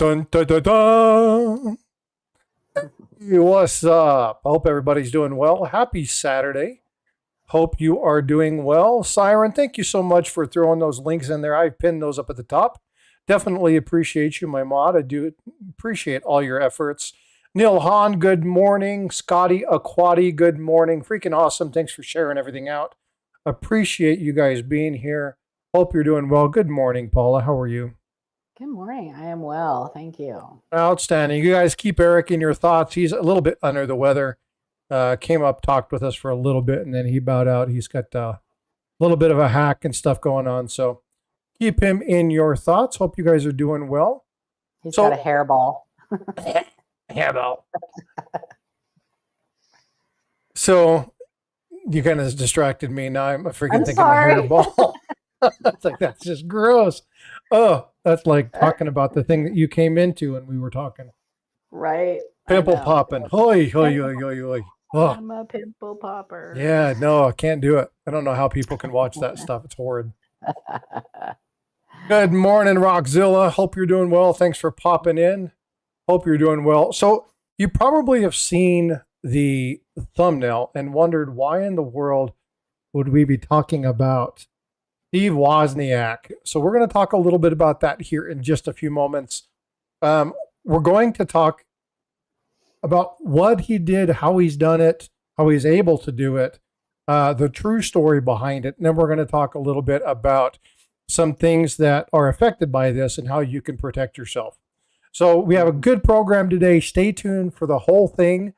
Dun, dun, dun, dun. Hey, what's up? I hope everybody's doing well. Happy Saturday. Hope you are doing well. Siren, thank you so much for throwing those links in there. I've pinned those up at the top. Definitely appreciate you, my mod. I do appreciate all your efforts. Neil Hahn, good morning. Scotty Aquati, good morning. Freaking awesome. Thanks for sharing everything out. Appreciate you guys being here. Hope you're doing well. Good morning, Paula. How are you? Good morning. I am well. Thank you. Outstanding. You guys keep Eric in your thoughts. He's a little bit under the weather. Came up, talked with us for a little bit, and then he bowed out. He's got a little bit of a hack and stuff going on. So keep him in your thoughts. Hope you guys are doing well. He's got a hairball. Hairball. So you kind of distracted me. Now I'm freaking thinking of hairball. It's like, that's just gross. Oh, that's like talking about the thing that you came into when we were talking. Right. Pimple popping. Hoi, hoi, hoi, hoi, hoi. Oh. I'm a pimple popper. Yeah, no, I can't do it. I don't know how people can watch that stuff. It's horrid. Good morning, Rockzilla. Hope you're doing well. Thanks for popping in. Hope you're doing well. So you probably have seen the thumbnail and wondered why in the world would we be talking about Steve Wozniak. So we're going to talk a little bit about that here in just a few moments. We're going to talk about what he did, how he's done it, how he's able to do it, the true story behind it. And then we're going to talk a little bit about some things that are affected by this and how you can protect yourself. So we have a good program today. Stay tuned for the whole thing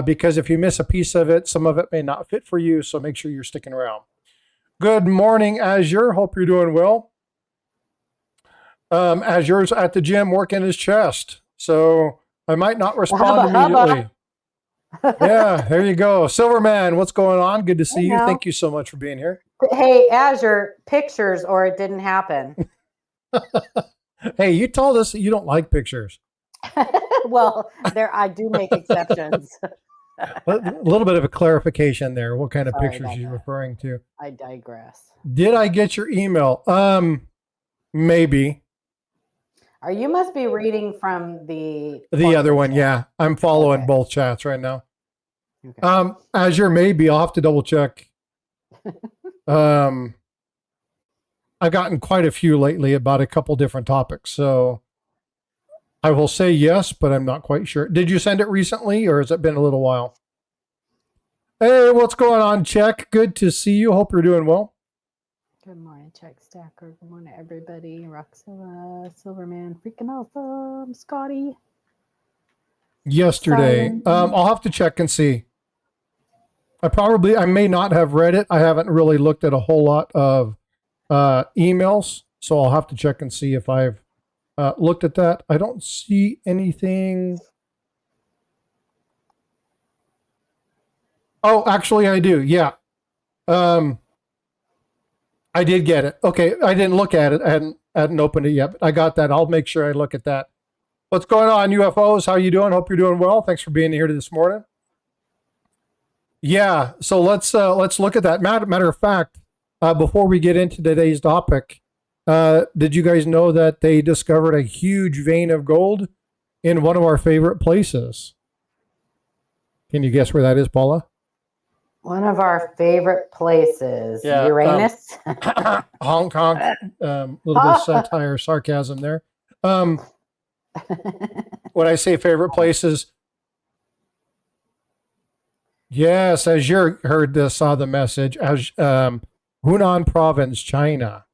because if you miss a piece of it, some of it may not fit for you. So make sure you're sticking around. Good morning, Azure. Hope you're doing well. Azure's at the gym working his chest. So I might not respond immediately. Yeah, there you go. Silverman, what's going on? Good to see you. Thank you so much for being here. Hey, Azure, pictures or it didn't happen. Hey, you told us that you don't like pictures. Well, I do make exceptions. A little bit of a clarification there. What kind of pictures are you referring to? I digress. Did I get your email? Maybe. You must be reading from the other one. Yeah, I'm following both chats right now. Okay. Azure maybe. I'll have to double check. I've gotten quite a few lately about a couple different topics, so I will say yes, but I'm not quite sure. Did you send it recently, or has it been a little while? Hey, what's going on, Check? Good to see you. Hope you're doing well. Good morning, Check Stacker. Good morning, everybody. Roxilla, Silverman, freaking awesome, Scotty. Yesterday, I'll have to check and see. I may not have read it. I haven't really looked at a whole lot of emails, so I'll have to check and see if I've looked at that. I don't see anything. Oh, actually, I do. Yeah. I did get it. Okay, I didn't look at it. I hadn't opened it yet, but I got that. I'll make sure I look at that. What's going on, UFOs? How you doing? Hope you're doing well. Thanks for being here this morning. Yeah, so let's look at that. Matter of fact, before we get into today's topic, did you guys know that they discovered a huge vein of gold in one of our favorite places? Can you guess where that is, Paula? One of our favorite places, yeah, Uranus. Hong Kong. Little bit of satire, sarcasm there. When I say favorite places, yes, as you heard this, saw the message, as Hunan Province, China.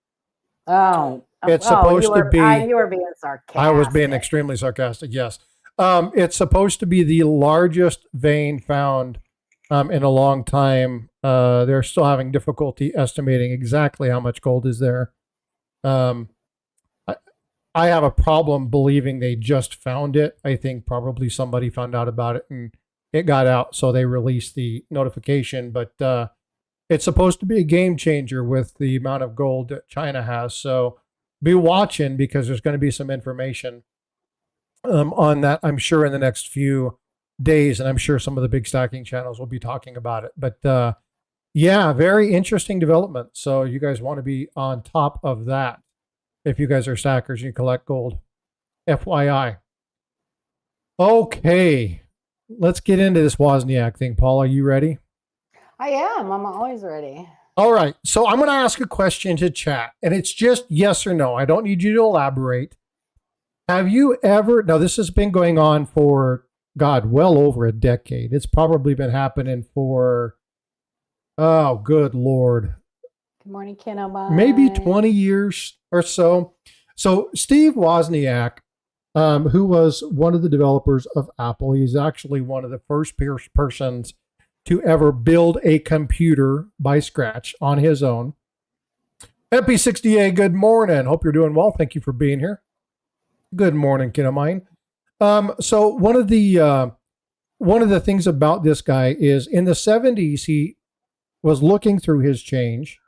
Oh, it's supposed to be. You were being sarcastic. I was being extremely sarcastic. Yes, it's supposed to be the largest vein found in a long time. They're still having difficulty estimating exactly how much gold is there. I have a problem believing they just found it. I think probably somebody found out about it and it got out, so they released the notification. But it's supposed to be a game changer with the amount of gold that China has. So be watching because there's going to be some information on that, I'm sure, in the next few days. And I'm sure some of the big stacking channels will be talking about it. But yeah, very interesting development. So you guys want to be on top of that if you guys are stackers and you collect gold. FYI. Okay. Let's get into this Wozniak thing. Paul, are you ready? I am. I'm always ready. All right. So I'm going to ask a question to chat, and it's just yes or no. I don't need you to elaborate. Have you ever, now this has been going on for, God, well over a decade. It's probably been happening for, oh, good Lord, Good morning, Kenobi. maybe 20 years or so. So Steve Wozniak, who was one of the developers of Apple, he's actually one of the first persons to ever build a computer by scratch on his own. MP60A, good morning. Hope you're doing well. Thank you for being here. Good morning, kid of mine. So one of the things about this guy is in the 70s, he was looking through his change,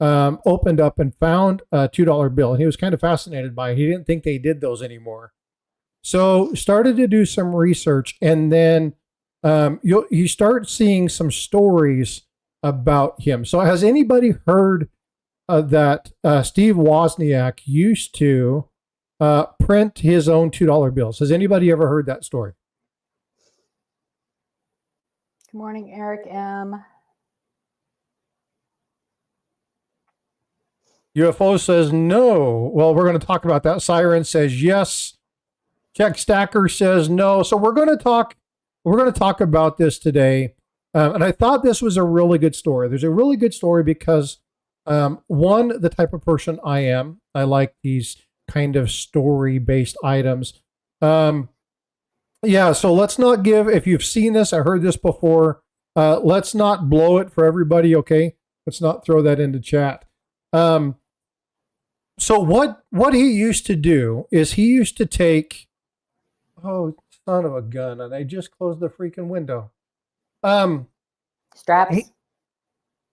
opened up and found a $2 bill. And he was kind of fascinated by it. He didn't think they did those anymore. So started to do some research, and then you start seeing some stories about him. So has anybody heard that Steve Wozniak used to print his own $2 bills? Has anybody ever heard that story? Good morning, Eric M. UFO says no. Well, we're going to talk about that. Siren says yes. Check Stacker says no. So we're going to talk about this today. And I thought this was a really good story. There's a really good story because one, the type of person I am, I like these kind of story-based items. Yeah, so let's not give, if you've seen this, I heard this before, let's not blow it for everybody, okay? Let's not throw that into chat. So what he used to do is he used to take, oh, son of a gun, and I just closed the freaking window. Straps.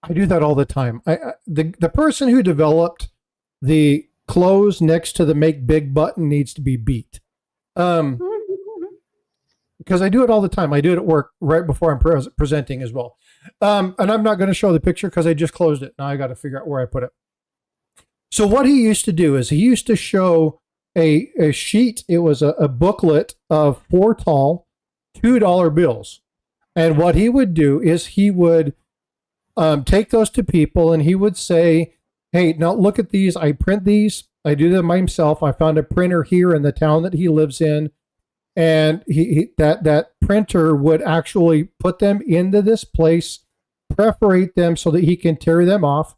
I do that all the time. The person who developed the close next to the make big button needs to be beat. Because I do it all the time. I do it at work right before I'm presenting as well. And I'm not going to show the picture because I just closed it. Now I got to figure out where I put it. So what he used to do is he used to show a sheet. It was a booklet of 4 tall $2 bills. And what he would do is he would take those to people and he would say, hey, now look at these. I print these. I do them myself. I found a printer here in the town that he lives in. And that printer would actually put them into this place, perforate them so that he can tear them off.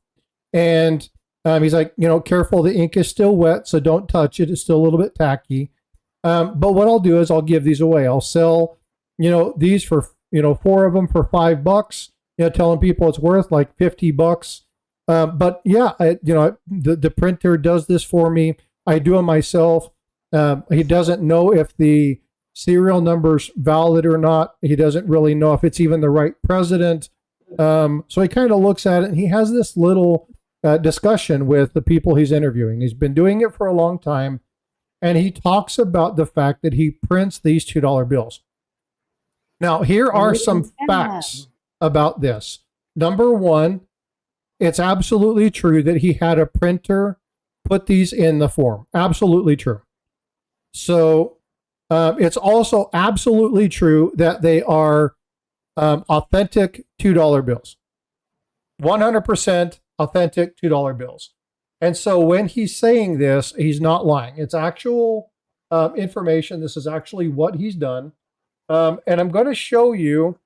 And he's like, careful, the ink is still wet, so don't touch it. It's still a little bit tacky. But what I'll do is I'll give these away. I'll sell, these for, 4 of them for $5, telling people it's worth like $50. But yeah, the printer does this for me. I do it myself. He doesn't know if the serial number's valid or not. He doesn't really know if it's even the right president. So he kind of looks at it and he has this little discussion with the people he's interviewing. He's been doing it for a long time. And he talks about the fact that he prints these $2 bills. Now, here are some facts about this. Number one, it's absolutely true that he had a printer put these in the form. Absolutely true. So it's also absolutely true that they are authentic $2 bills. 100% authentic $2 bills. And so when he's saying this, he's not lying. It's actual information. This is actually what he's done. And I'm going to show you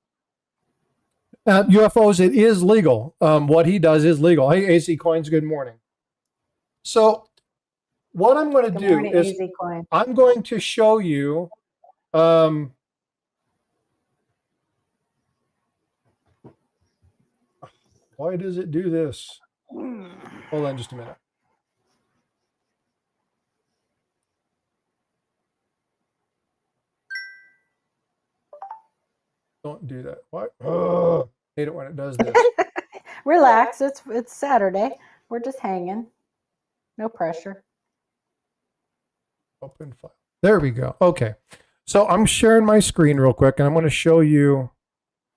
UFOs. It is legal. What he does is legal. Hey, AC Coins, good morning. So what I'm going to do is I'm going to show you why does it do this? Hold on just a minute. Don't do that. What? Oh, I hate it when it does this. Relax. It's Saturday. We're just hanging. No pressure. Open file. There we go. Okay. So I'm sharing my screen real quick and I'm going to show you.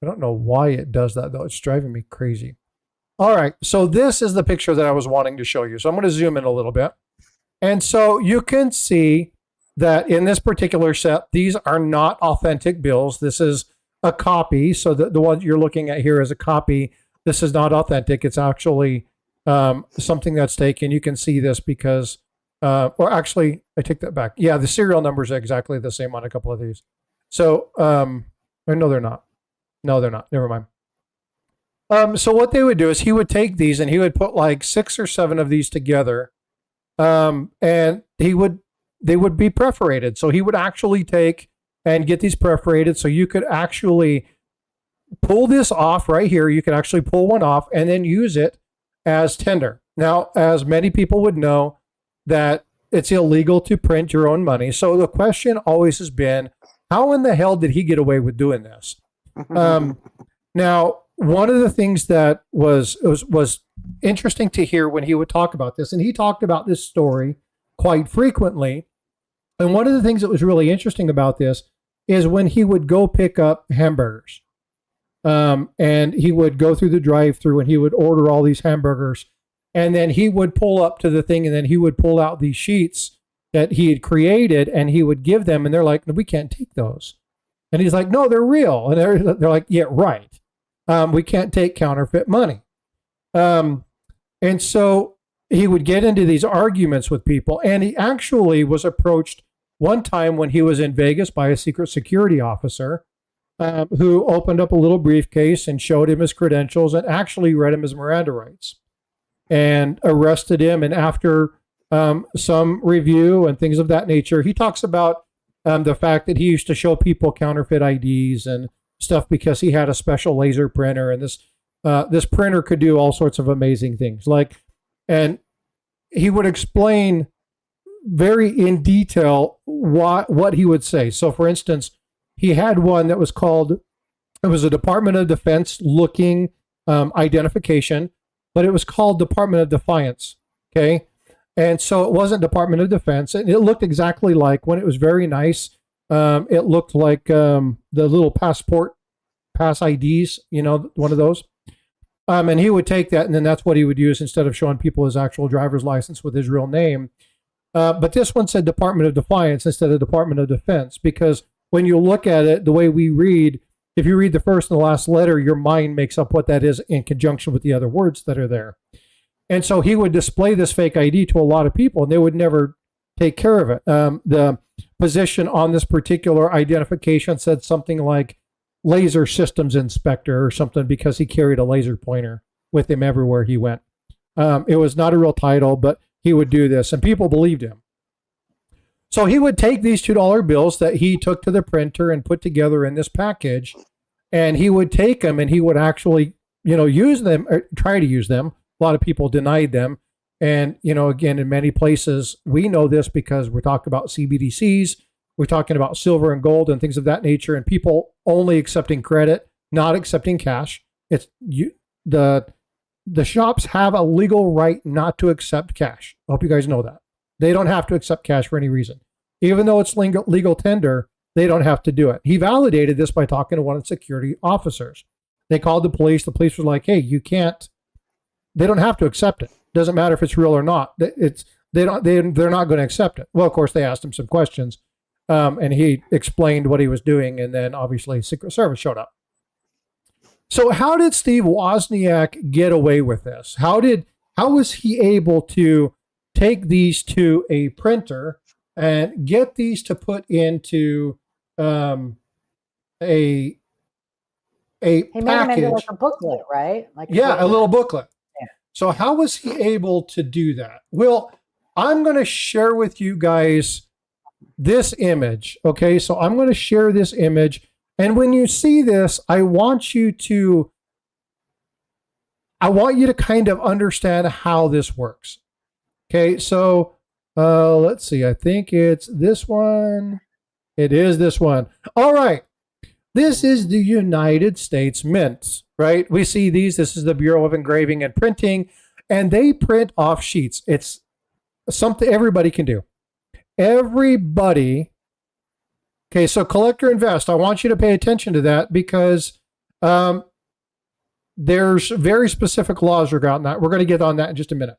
I don't know why it does that though. It's driving me crazy. All right. So this is the picture that I was wanting to show you. So I'm going to zoom in a little bit. And so you can see that in this particular set, these are not authentic bills. This is a copy. So the one you're looking at here is a copy. This is not authentic. It's actually something that's taken. You can see this because, or actually, I take that back. Yeah, the serial numbers are exactly the same on a couple of these. So, or no, they're not. No, they're not. Never mind. So what they would do is he would take these and he would put like 6 or 7 of these together, and they would be perforated. So he would actually take and get these perforated, so you could actually pull this off right here. You could actually pull one off and then use it as tender. Now, as many people would know, that it's illegal to print your own money. So the question always has been, how in the hell did he get away with doing this? Now, one of the things that was interesting to hear when he would talk about this, and he talked about this story quite frequently. And one of the things that was really interesting about this is when he would go pick up hamburgers, and he would go through the drive-through and he would order all these hamburgers, and then he would pull up to the thing and then he would pull out these sheets that he had created and he would give them, and they're like, "No, we can't take those." And he's like, "No, they're real." And they're like, "Yeah, right. We can't take counterfeit money." And so he would get into these arguments with people, and he actually was approached one time when he was in Vegas by a secret security officer who opened up a little briefcase and showed him his credentials and actually read him his Miranda rights and arrested him. And after some review and things of that nature, he talks about the fact that he used to show people counterfeit IDs and stuff because he had a special laser printer, and this printer could do all sorts of amazing things. And he would explain very in detail what he would say. So, for instance, he had one that was called, it was a Department of Defense looking identification, but it was called Department of Defiance. Okay. And so it wasn't Department of Defense. And it looked exactly like, when it was very nice, it looked like the little pass IDs, one of those. And he would take that, and then that's what he would use instead of showing people his actual driver's license with his real name. But this one said Department of Defiance instead of Department of Defense, because when you look at it, the way we read, if you read the first and the last letter, your mind makes up what that is in conjunction with the other words that are there. And so he would display this fake ID to a lot of people, and they would never take care of it. The position on this particular identification said something like Laser Systems Inspector or something, because he carried a laser pointer with him everywhere he went. It was not a real title, but he would do this, and people believed him. So he would take these $2 bills that he took to the printer and put together in this package, and he would take them and he would actually, use them, or try to use them. A lot of people denied them. And, again, in many places, we know this because we're talking about CBDCs, we're talking about silver and gold and things of that nature, and people only accepting credit, not accepting cash. The shops have a legal right not to accept cash. I hope you guys know that. They don't have to accept cash for any reason. Even though it's legal tender, they don't have to do it. He validated this by talking to one of the security officers. They called the police. The police was like, "Hey, you can't." They don't have to accept it. Doesn't matter if it's real or not. They're not going to accept it. Well, of course, they asked him some questions, and he explained what he was doing, and then obviously Secret Service showed up. So how did Steve Wozniak get away with this? How was he able to take these to a printer and get these to put into a He made them into package? like a booklet, right? A little booklet. Yeah. So how was he able to do that? Well, I'm going to share with you guys this image. Okay, so I'm going to share this image. And when you see this, I want you to kind of understand how this works. Okay, so let's see. I think it's this one. It is this one. All right. This is the United States Mint, right? We see these. This is the Bureau of Engraving and Printing, and they print off sheets. It's something everybody can do. Everybody. Okay, so Collector Invest, I want you to pay attention to that because there's very specific laws regarding that. We're going to get on that in just a minute.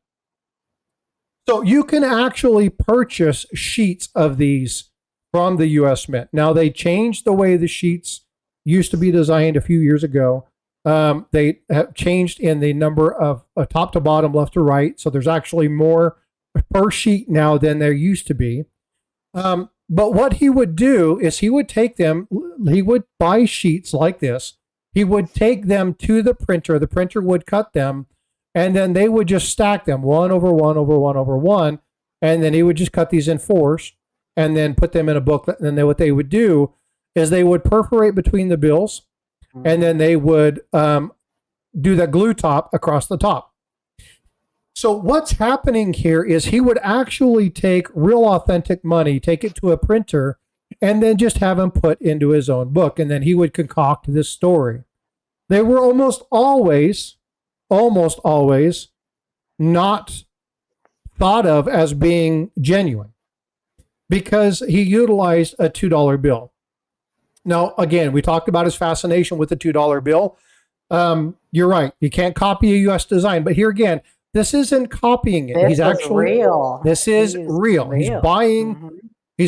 So you can actually purchase sheets of these from the U.S. Mint. Now, they changed the way the sheets used to be designed a few years ago. They have changed in the number of top to bottom, left to right. So there's actually more per sheet now than there used to be. But what he would do is he would take them, he would buy sheets like this. He would take them to the printer. The printer would cut them, and then they would just stack them one over one over one over one. And then he would just cut these in fours and then put them in a booklet. And then what they would do is they would perforate between the bills, and then they would do the glue top across the top. So what's happening here is he would actually take real authentic money, take it to a printer, and then just have him put into his own book. And then he would concoct this story. They were almost always not thought of as being genuine because he utilized a $2 bill. Now, again, we talked about his fascination with the $2 bill. You're right. You can't copy a U.S. design. But here again, this isn't copying it. He's actually real. This is real. He's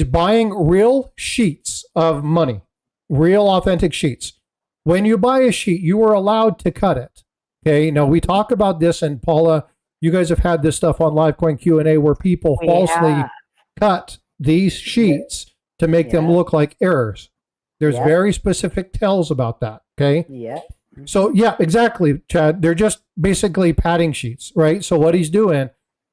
buying real sheets of money, real authentic sheets. When you buy a sheet, you are allowed to cut it. Okay. Now we talk about this, and Paula, you guys have had this stuff on LiveCoin Q&A where people falsely cut these sheets to make them look like errors. There's very specific tells about that. Okay. Yeah. So yeah, exactly, Chad. They're just basically padding sheets, right? So what he's doing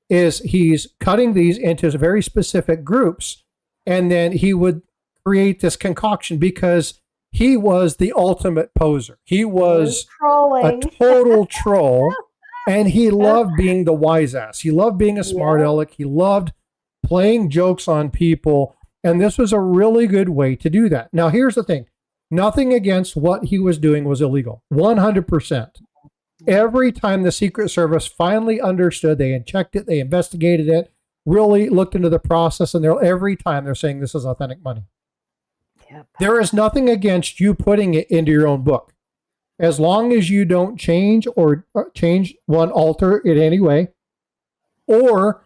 is he's cutting these into very specific groups, and then he would create this concoction because he was the ultimate poser. He was a total troll, and he loved being the wise ass. He loved being a smart aleck. He loved playing jokes on people, and this was a really good way to do that. Now, here's the thing. Nothing against what he was doing was illegal. 100%. Every time the Secret Service finally understood, they had checked it, they investigated it, really looked into the process, and every time they're saying this is authentic money. Yep. There is nothing against you putting it into your own book. As long as you don't change or alter it anyway, or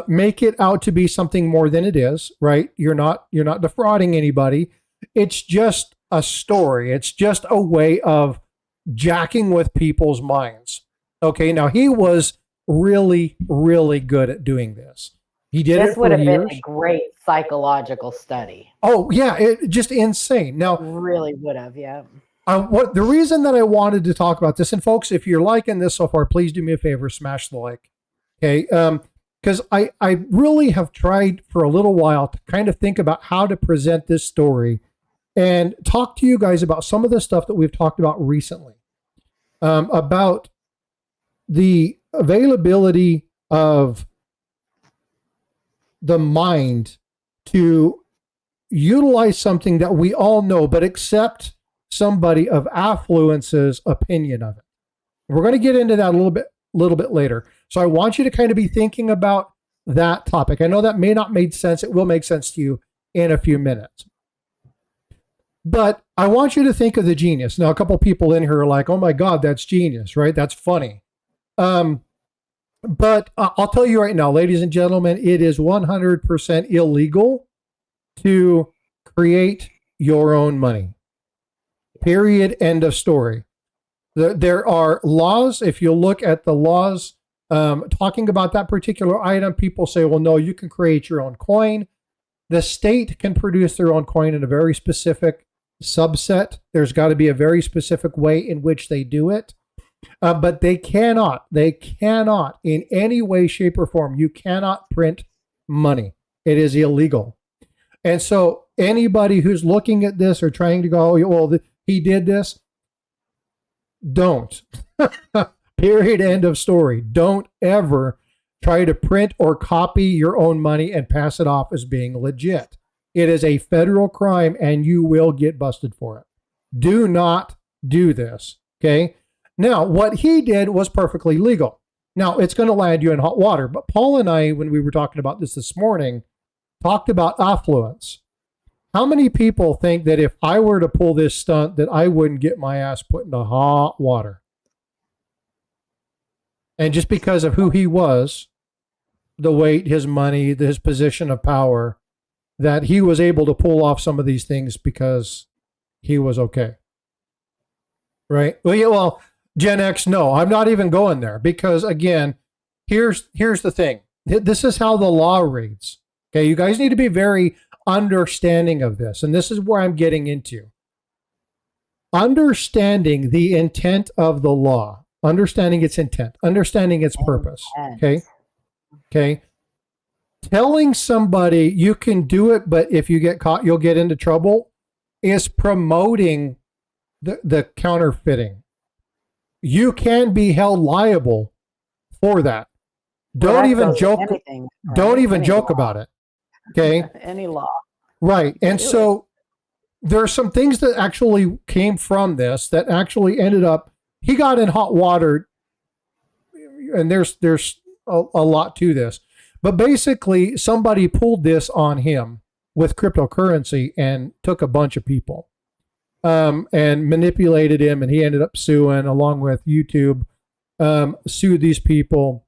make it out to be something more than it is, right? You're not defrauding anybody. It's just a story. It's just a way of jacking with people's minds. Okay, now he was really, really good at doing this. He did it for years. This would have been a great psychological study. Oh, yeah, it just insane. Now, really would have, yeah. The reason that I wanted to talk about this, and folks, if you're liking this so far, please do me a favor, smash the like. Okay, because I really have tried for a little while to kind of think about how to present this story and talk to you guys about some of the stuff that we've talked about recently, about the availability of the mind to utilize something that we all know, but accept somebody of affluence's opinion of it. We're going to get into that a little bit later. So I want you to kind of be thinking about that topic. I know that may not make sense. It will make sense to you in a few minutes. But I want you to think of the genius. Now, a couple people in here are like, oh my God, that's genius, right? That's funny. But I'll tell you right now, ladies and gentlemen, it is 100% illegal to create your own money. Period. End of story. There are laws. If you look at the laws talking about that particular item, people say, well, no, you can create your own coin. The state can produce their own coin in a very specific subset. There's got to be a very specific way in which they do it. But they cannot in any way, shape, or form, you cannot print money. It is illegal. And so anybody who's looking at this or trying to go, oh, well, he did this, don't. Period. End of story. Don't ever try to print or copy your own money and pass it off as being legit. It is a federal crime and you will get busted for it. Do not do this. Okay. Now, what he did was perfectly legal. Now, it's going to land you in hot water. But Paul and I, when we were talking about this morning, talked about affluence. How many people think that if I were to pull this stunt, that I wouldn't get my ass put into hot water? And just because of who he was, the weight, his money, his position of power, that he was able to pull off some of these things because he was okay. Right? Well, yeah, well, Gen X, no, I'm not even going there because again, here's the thing. This is how the law reads. Okay, you guys need to be very understanding of this, and this is where I'm getting into. Understanding the intent of the law, understanding its intent, understanding its purpose. Okay? Okay? Telling somebody you can do it, but if you get caught, you'll get into trouble is promoting the counterfeiting. You can be held liable for that. Don't even joke. Anything, right? Don't even joke about it. Okay. Any law. Right. And so there are some things that actually came from this that actually ended up, he got in hot water, and there's a lot to this. But basically, somebody pulled this on him with cryptocurrency and took a bunch of people and manipulated him, and he ended up suing along with YouTube, sued these people.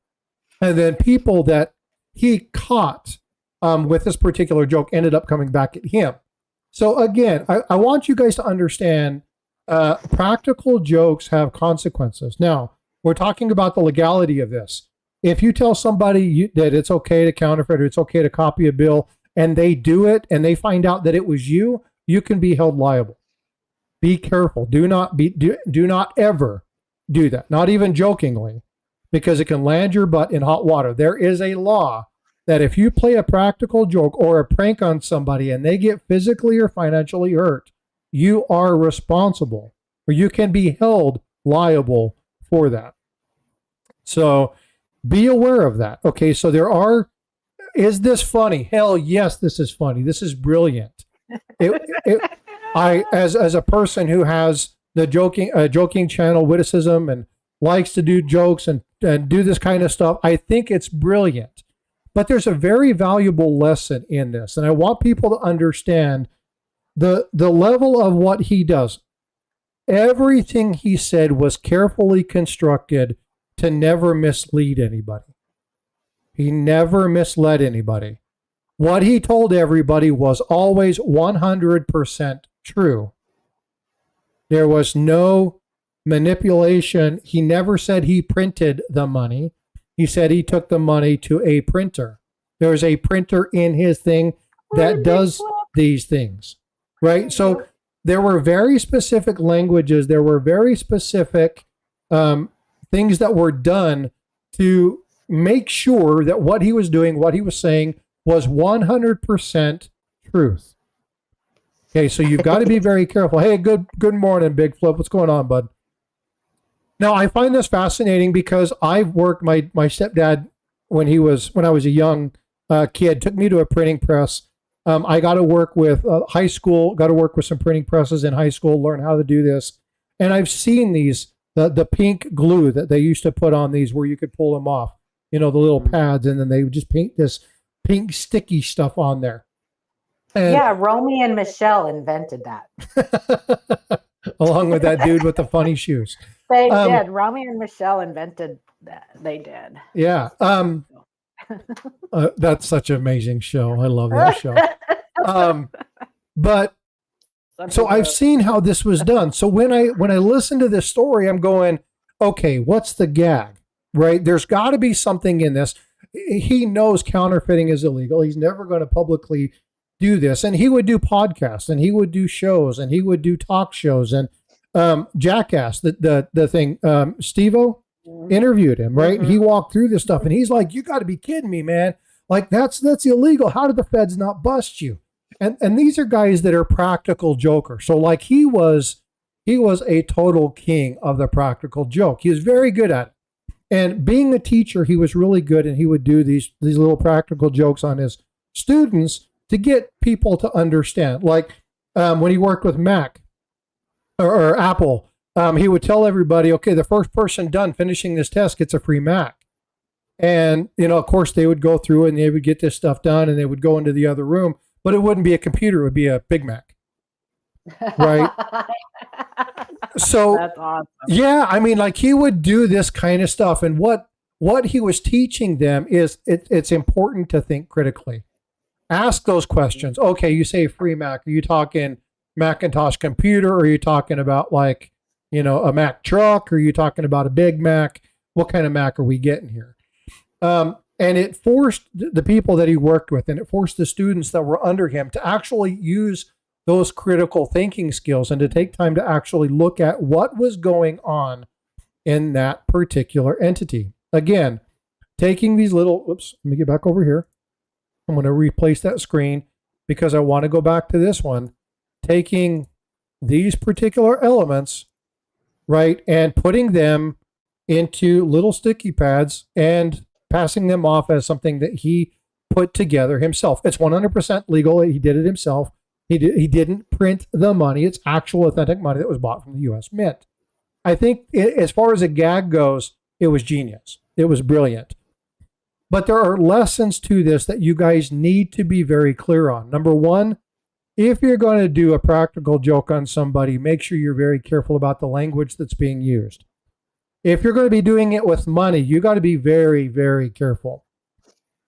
And then people that he caught with this particular joke ended up coming back at him. So again, I want you guys to understand practical jokes have consequences. Now, we're talking about the legality of this. If you tell somebody that it's okay to counterfeit or it's okay to copy a bill and they do it and they find out that it was you, you can be held liable. Be careful. Do not ever do that. Not even jokingly, because it can land your butt in hot water. There is a law that if you play a practical joke or a prank on somebody and they get physically or financially hurt, you are responsible, or you can be held liable for that. So be aware of that. Okay, so is this funny? Hell yes, this is funny. This is brilliant. As a person who has the joking channel, witticism, and likes to do jokes and do this kind of stuff, I think it's brilliant. But there's a very valuable lesson in this, and I want people to understand the level of what he does. Everything he said was carefully constructed to never mislead anybody. He never misled anybody. What he told everybody was always 100% true. There was no manipulation. He never said he printed the money. He said he took the money to a printer. There's a printer in his thing that does these things, right? So there were very specific languages. There were very specific things that were done to make sure that what he was doing, what he was saying, was 100% truth. Okay, so you've got to be very careful. Hey, good morning, Big Flip. What's going on, bud? Now, I find this fascinating because I've worked, my stepdad, when I was a young kid, took me to a printing press. I got to work with high school, got to work with some printing presses in high school, learn how to do this. And I've seen these, the pink glue that they used to put on these where you could pull them off, the little pads, and then they would just paint this pink sticky stuff on there. And yeah, Romy and Michelle invented that. Along with that dude with the funny shoes. They did. Romy and Michelle invented that. They did. Yeah. That's such an amazing show. I love that show. But so I've seen how this was done. So when I listen to this story, I'm going, okay, what's the gag? Right? There's got to be something in this. He knows counterfeiting is illegal. He's never going to publicly do this. And he would do podcasts, and he would do shows, and he would do talk shows. And Jackass, the thing, Steve-O interviewed him, right? Mm-hmm. He walked through this stuff, and he's like, you got to be kidding me, man. Like, that's illegal. How did the feds not bust you? And these are guys that are practical jokers. So like he was a total king of the practical joke. He was very good at it. And being a teacher, he was really good, and he would do these little practical jokes on his students to get people to understand. Like when he worked with Mac or Apple, he would tell everybody, okay, the first person done finishing this test gets a free Mac. And, of course, they would go through and they would get this stuff done, and they would go into the other room, but it wouldn't be a computer. It would be a Big Mac. Right? So, that's awesome. Yeah, I mean, like he would do this kind of stuff. And what he was teaching them is it's important to think critically. Ask those questions. Okay, you say free Mac. Are you talking Macintosh computer? Or are you talking about like, a Mac truck? Or are you talking about a Big Mac? What kind of Mac are we getting here? And it forced the people that he worked with, and it forced the students that were under him to actually use those critical thinking skills and to take time to actually look at what was going on in that particular entity. Again, taking these little, oops, let me get back over here. I'm going to replace that screen because I want to go back to this one. Taking these particular elements, right, and putting them into little sticky pads and passing them off as something that he put together himself. It's 100% legal. He did it himself. He didn't print the money. It's actual authentic money that was bought from the U.S. Mint. I think as far as a gag goes, it was genius. It was brilliant. But there are lessons to this that you guys need to be very clear on. Number one, if you're going to do a practical joke on somebody, make sure you're very careful about the language that's being used. If you're going to be doing it with money, you got to be very, very careful,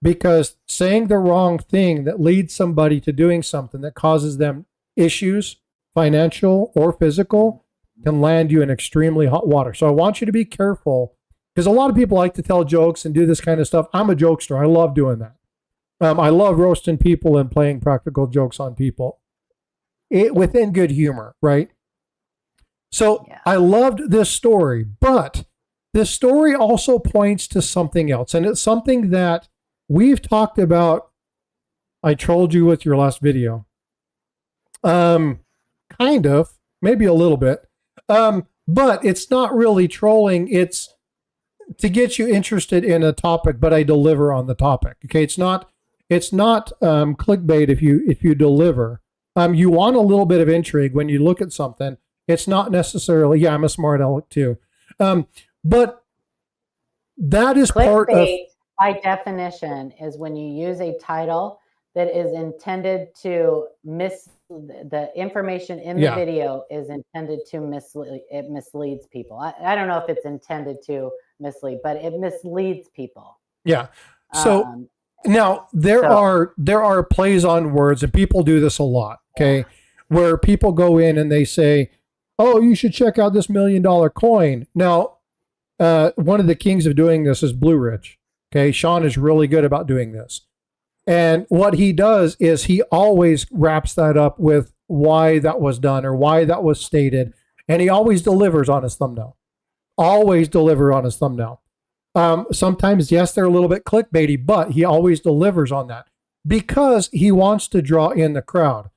because saying the wrong thing that leads somebody to doing something that causes them issues, financial or physical, can land you in extremely hot water. So I want you to be careful, because a lot of people like to tell jokes and do this kind of stuff. I'm a jokester. I love doing that. I love roasting people and playing practical jokes on people within good humor, right? So yeah. I loved this story, but this story also points to something else. And it's something that we've talked about. I trolled you with your last video. Kind of, maybe a little bit. But it's not really trolling. It's to get you interested in a topic, but I deliver on the topic. Okay. It's not clickbait if you deliver. You want a little bit of intrigue when you look at something. It's not necessarily, yeah, I'm a smart aleck too. But that is clickbait, part of, by definition, is when you use a title that is intended to the information in the video is intended to mislead. It misleads people. I don't know if it's intended to mislead, but it misleads people. Yeah. So now there are plays on words, and people do this a lot. Okay. Where people go in and they say, oh, you should check out this $1 million coin. Now, one of the kings of doing this is Blue Ridge. Okay. Sean is really good about doing this. And what he does is he always wraps that up with why that was done or why that was stated. And he always delivers on his thumbnail. Always deliver on his thumbnail. Sometimes, yes, they're a little bit clickbaity, but he always delivers on that because he wants to draw in the crowd.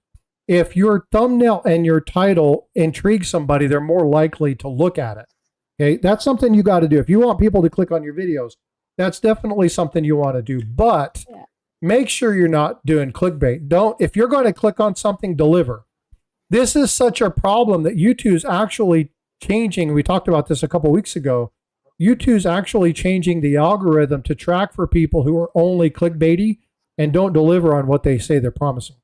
If your thumbnail and your title intrigue somebody, they're more likely to look at it. Okay, that's something you got to do. If you want people to click on your videos, that's definitely something you want to do. But make sure you're not doing clickbait. If you're going to click on something, deliver. This is such a problem that YouTube's actually changing. We talked about this a couple weeks ago. YouTube's actually changing the algorithm to track for people who are only clickbaity and don't deliver on what they say they're promising.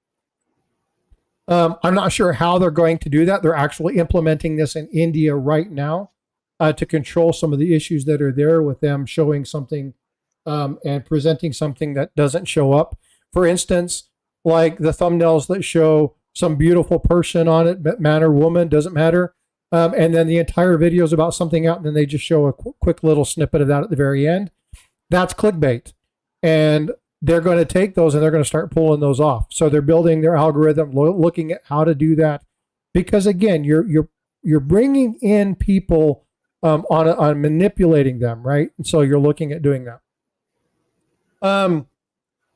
I'm not sure how they're going to do that. They're actually implementing this in India right now to control some of the issues that are there with them showing something and presenting something that doesn't show up. For instance, like the thumbnails that show some beautiful person on it, man or woman, doesn't matter. And then the entire video is about something else, and then they just show a quick little snippet of that at the very end. That's clickbait. And they're going to take those and they're going to start pulling those off. So they're building their algorithm, looking at how to do that. Because again, you're bringing in people on manipulating them, right? And so you're looking at doing that.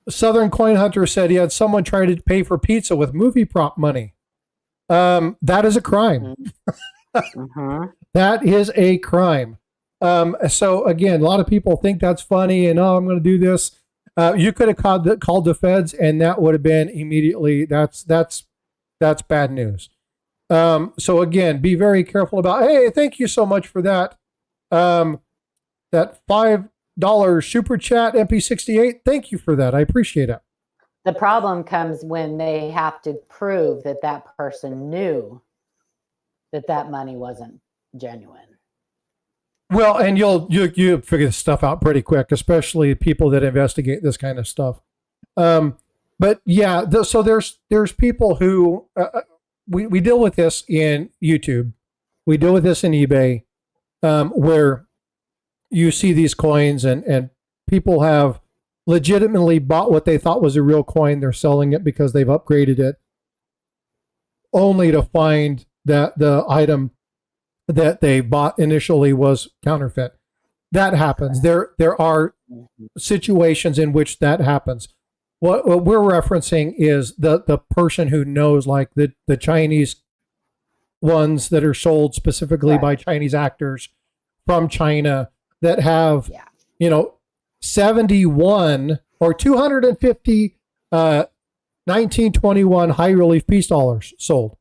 Southern Coin Hunter said he had someone try to pay for pizza with movie prop money. That is a crime. That is a crime. So again, a lot of people think that's funny and, oh, I'm going to do this. You could have called the feds, and that would have been immediately, that's bad news. So again, be very careful about, hey, thank you so much for that. That $5 super chat, MP68. Thank you for that. I appreciate it. The problem comes when they have to prove that that person knew that money wasn't genuine. Well, and you figure this stuff out pretty quick, especially people that investigate this kind of stuff. But yeah, so there's people who we deal with this in YouTube, we deal with this in eBay, where you see these coins and people have legitimately bought what they thought was a real coin. They're selling it because they've upgraded it, only to find that the item that they bought initially was counterfeit. That happens. There are situations in which that happens. What we're referencing is the person who knows, like the Chinese ones that are sold specifically by Chinese actors from China that have, 71 or 250 1921 high relief peace dollars sold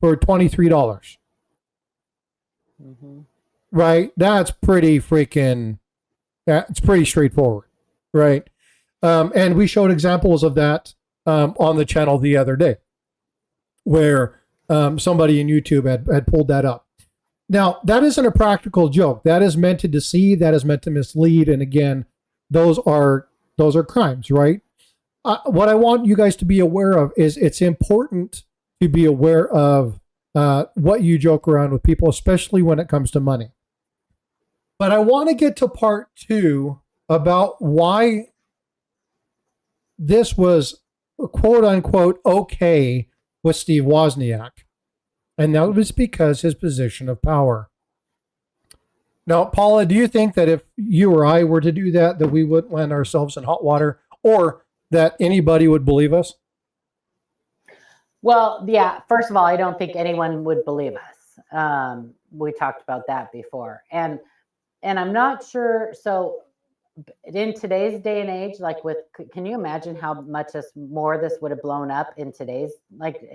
for $23. Right? That's pretty freaking, it's pretty straightforward. Right? And we showed examples of that on the channel the other day, where somebody in YouTube had pulled that up. Now, that isn't a practical joke. That is meant to deceive. That is meant to mislead. And again, those are crimes, right? What I want you guys to be aware of is it's important to be aware of what you joke around with people, especially when it comes to money. But I want to get to part 2 about why this was quote unquote okay with Steve Wozniak. And that was because his position of power. Now, Paula, do you think that if you or I were to do that we wouldn't land ourselves in hot water, or that anybody would believe us? Well, yeah, first of all, I don't think anyone would believe us. We talked about that before. And I'm not sure. So in today's day and age, can you imagine how much more this would have blown up in today's,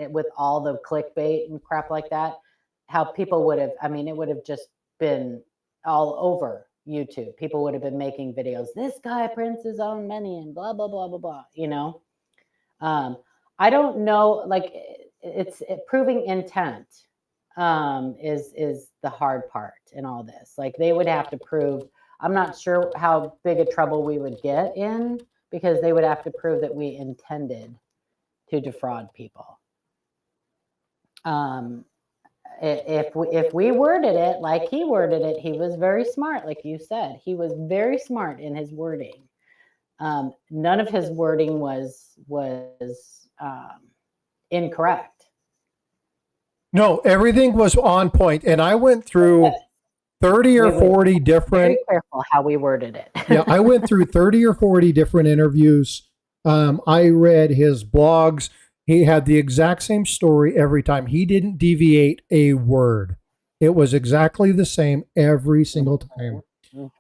with all the clickbait and crap like that, how people would have, it would have just been all over YouTube. People would have been making videos. This guy prints his own money and blah, blah, blah, blah, blah, I don't know, it's proving intent is the hard part in all this. They would have to prove, I'm not sure how big a trouble we would get in, because they would have to prove that we intended to defraud people. If we worded it like he worded it, he was very smart, like you said. He was very smart in his wording. None of his wording was incorrect. No, everything was on point. And I went through 30 or 40 different. Very careful how we worded it. Yeah, I went through 30 or 40 different interviews. I read his blogs. He had the exact same story every time. He didn't deviate a word. It was exactly the same every single time.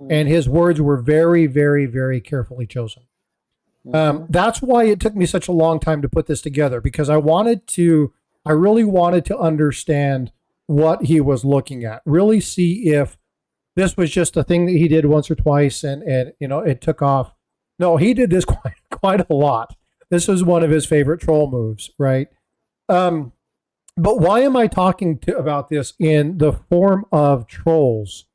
And his words were very, very, very carefully chosen. That's why it took me such a long time to put this together, because I really wanted to understand what he was looking at, really see if this was just a thing that he did once or twice and it took off. No, he did this quite a lot. This was one of his favorite troll moves, right? But why am I talking about this in the form of trolls?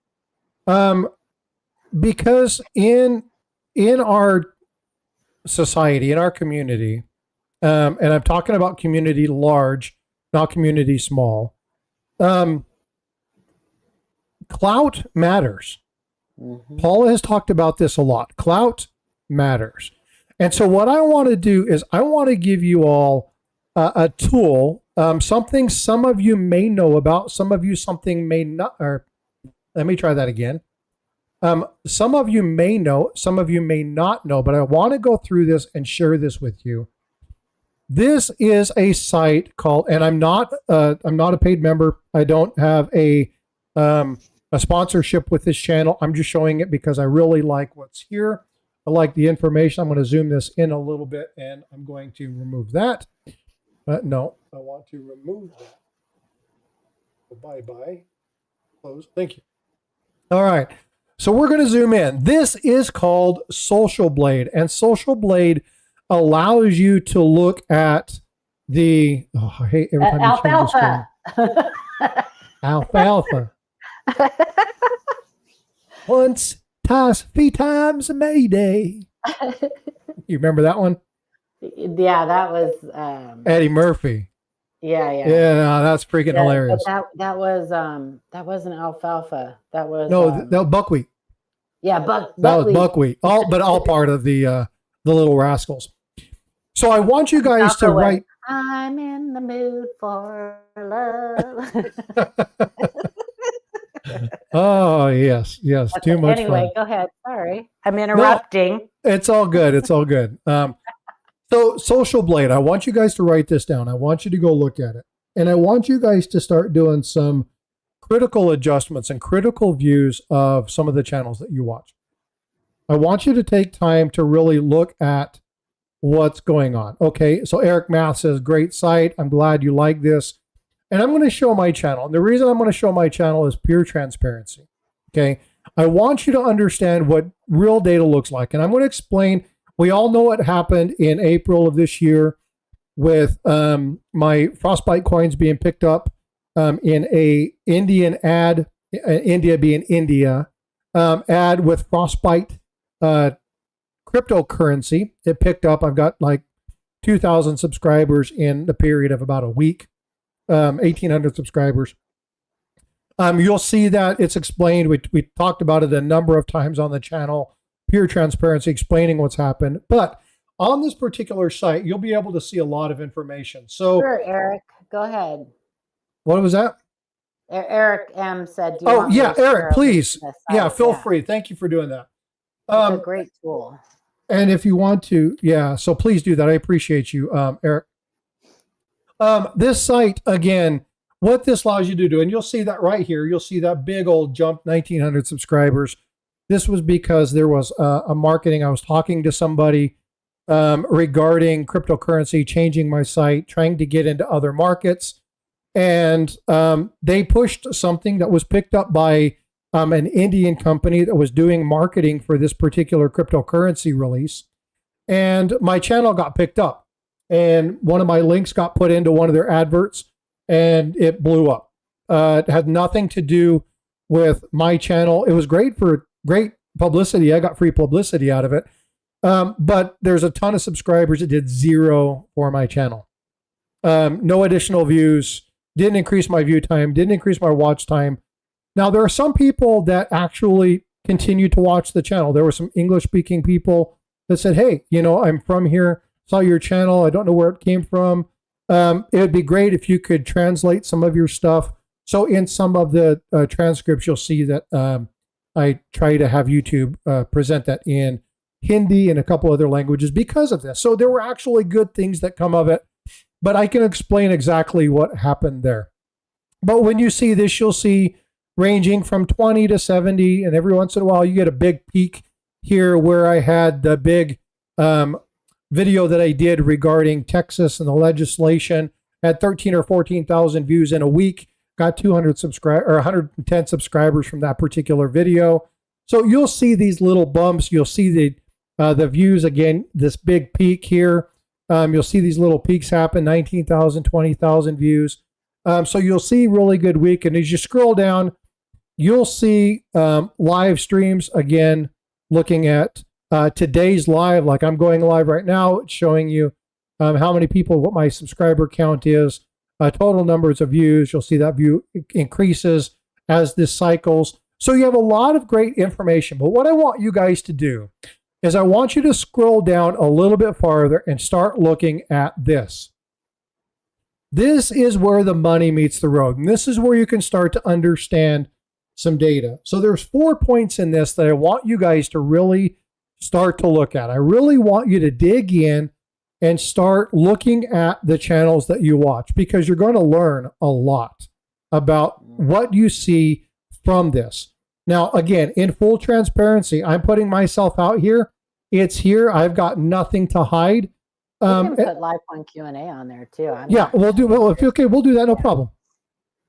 Because in our society, in our community, and I'm talking about community large, not community small, clout matters. Paula has talked about this a lot. Clout matters. And so what I want to do is I want to give you all a tool, something some of you may know about, some of you something may not, or let me try that again. Some of you may know, some of you may not know, but I want to go through this and share this with you. This is a site called, and I'm not a paid member. I don't have a sponsorship with this channel. I'm just showing it because I really like what's here. I like the information. I'm going to zoom this in a little bit, and I'm going to remove that. No, I want to remove that. Bye-bye. Close. Thank you. All right. So we're going to zoom in. This is called Social Blade, and Social Blade allows you to look at the, I hate every time alfalfa. Alfalfa. Once, twice, 3 times a Mayday. You remember that one? Yeah, that was Eddie Murphy. yeah, yeah. Yeah, that's freaking Yeah, but hilarious. that wasn't alfalfa. That was No, that was buckwheat. yeah, That was buckwheat. buckwheat. All part of the Little Rascals. So I want you guys to Alfalfa was, write. I'm in the mood for love. Oh yes, yes, too Okay, much anyway, fun. go ahead. Sorry. I'm No, interrupting. it's all good. It's all good. So Social Blade, I want you guys to write this down. I want you to go look at it, and I want you guys to start doing some critical adjustments and critical views of some of the channels that you watch. I want you to take time to really look at what's going on. Okay, so Eric Math says, great site. I'm glad you like this. And I'm going to show my channel. And the reason I'm going to show my channel is pure transparency. Okay, I want you to understand what real data looks like. And I'm going to explain. We all know what happened in April of this year with my Frostbite coins being picked up in a Indian ad, India being India, ad with Frostbite cryptocurrency. It picked up. I've got like 2,000 subscribers in the period of about a week, 1,800 subscribers. You'll see that it's explained. We talked about it a number of times on the channel, pure transparency, explaining what's happened. But on this particular site, you'll be able to see a lot of information. So, Sure, Eric, go ahead. What was that? Eric M said, do you want yeah, Eric, please. Yeah, feel free. Thank you for doing that. It's a great tool. And if you want to, yeah, so please do that. I appreciate you, Eric. This site, again, what this allows you to do, and you'll see that right here, you'll see that big old jump, 1,900 subscribers. This was because there was a marketing. I was talking to somebody regarding cryptocurrency, changing my site, trying to get into other markets. And they pushed something that was picked up by an Indian company that was doing marketing for this particular cryptocurrency release. And my channel got picked up. And one of my links got put into one of their adverts and it blew up. It had nothing to do with my channel. It was great for great publicity. I got free publicity out of it. But there's a ton of subscribers. It did zero for my channel. No additional views. Didn't increase my view time. Didn't increase my watch time. Now, there are some people that actually continue to watch the channel. There were some English-speaking people that said, hey, you know, I'm from here, saw your channel. I don't know where it came from. It would be great if you could translate some of your stuff. So in some of the transcripts, you'll see that I try to have YouTube present that in Hindi and a couple other languages because of this. So there were actually good things that come of it, but I can explain exactly what happened there. But when you see this, you'll see ranging from 20 to 70, and every once in a while you get a big peak here where I had the big video that I did regarding Texas and the legislation. Had 13 or 14,000 views in a week. Got 200 subscribers or 110 subscribers from that particular video. So you'll see these little bumps. You'll see the views again. This big peak here. You'll see these little peaks happen. 19,000, 20,000 views. So you'll see really good week. And as you scroll down, you'll see live streams again. Looking at today's live, like I'm going live right now, it's showing you how many people, what my subscriber count is, total numbers of views. You'll see that view increases as this cycles. So you have a lot of great information. But what I want you guys to do is I want you to scroll down a little bit farther and start looking at this. This is where the money meets the road. And this is where you can start to understand some data. So there's 4 points in this that I want you guys to really start to look at. I really want you to dig in and start looking at the channels that you watch, because you're going to learn a lot about what you see from this. Now, again, in full transparency, I'm putting myself out here. It's here. I've got nothing to hide. You can put live one Q&A on there too. We'll do. Well, if okay, we'll do that. No problem.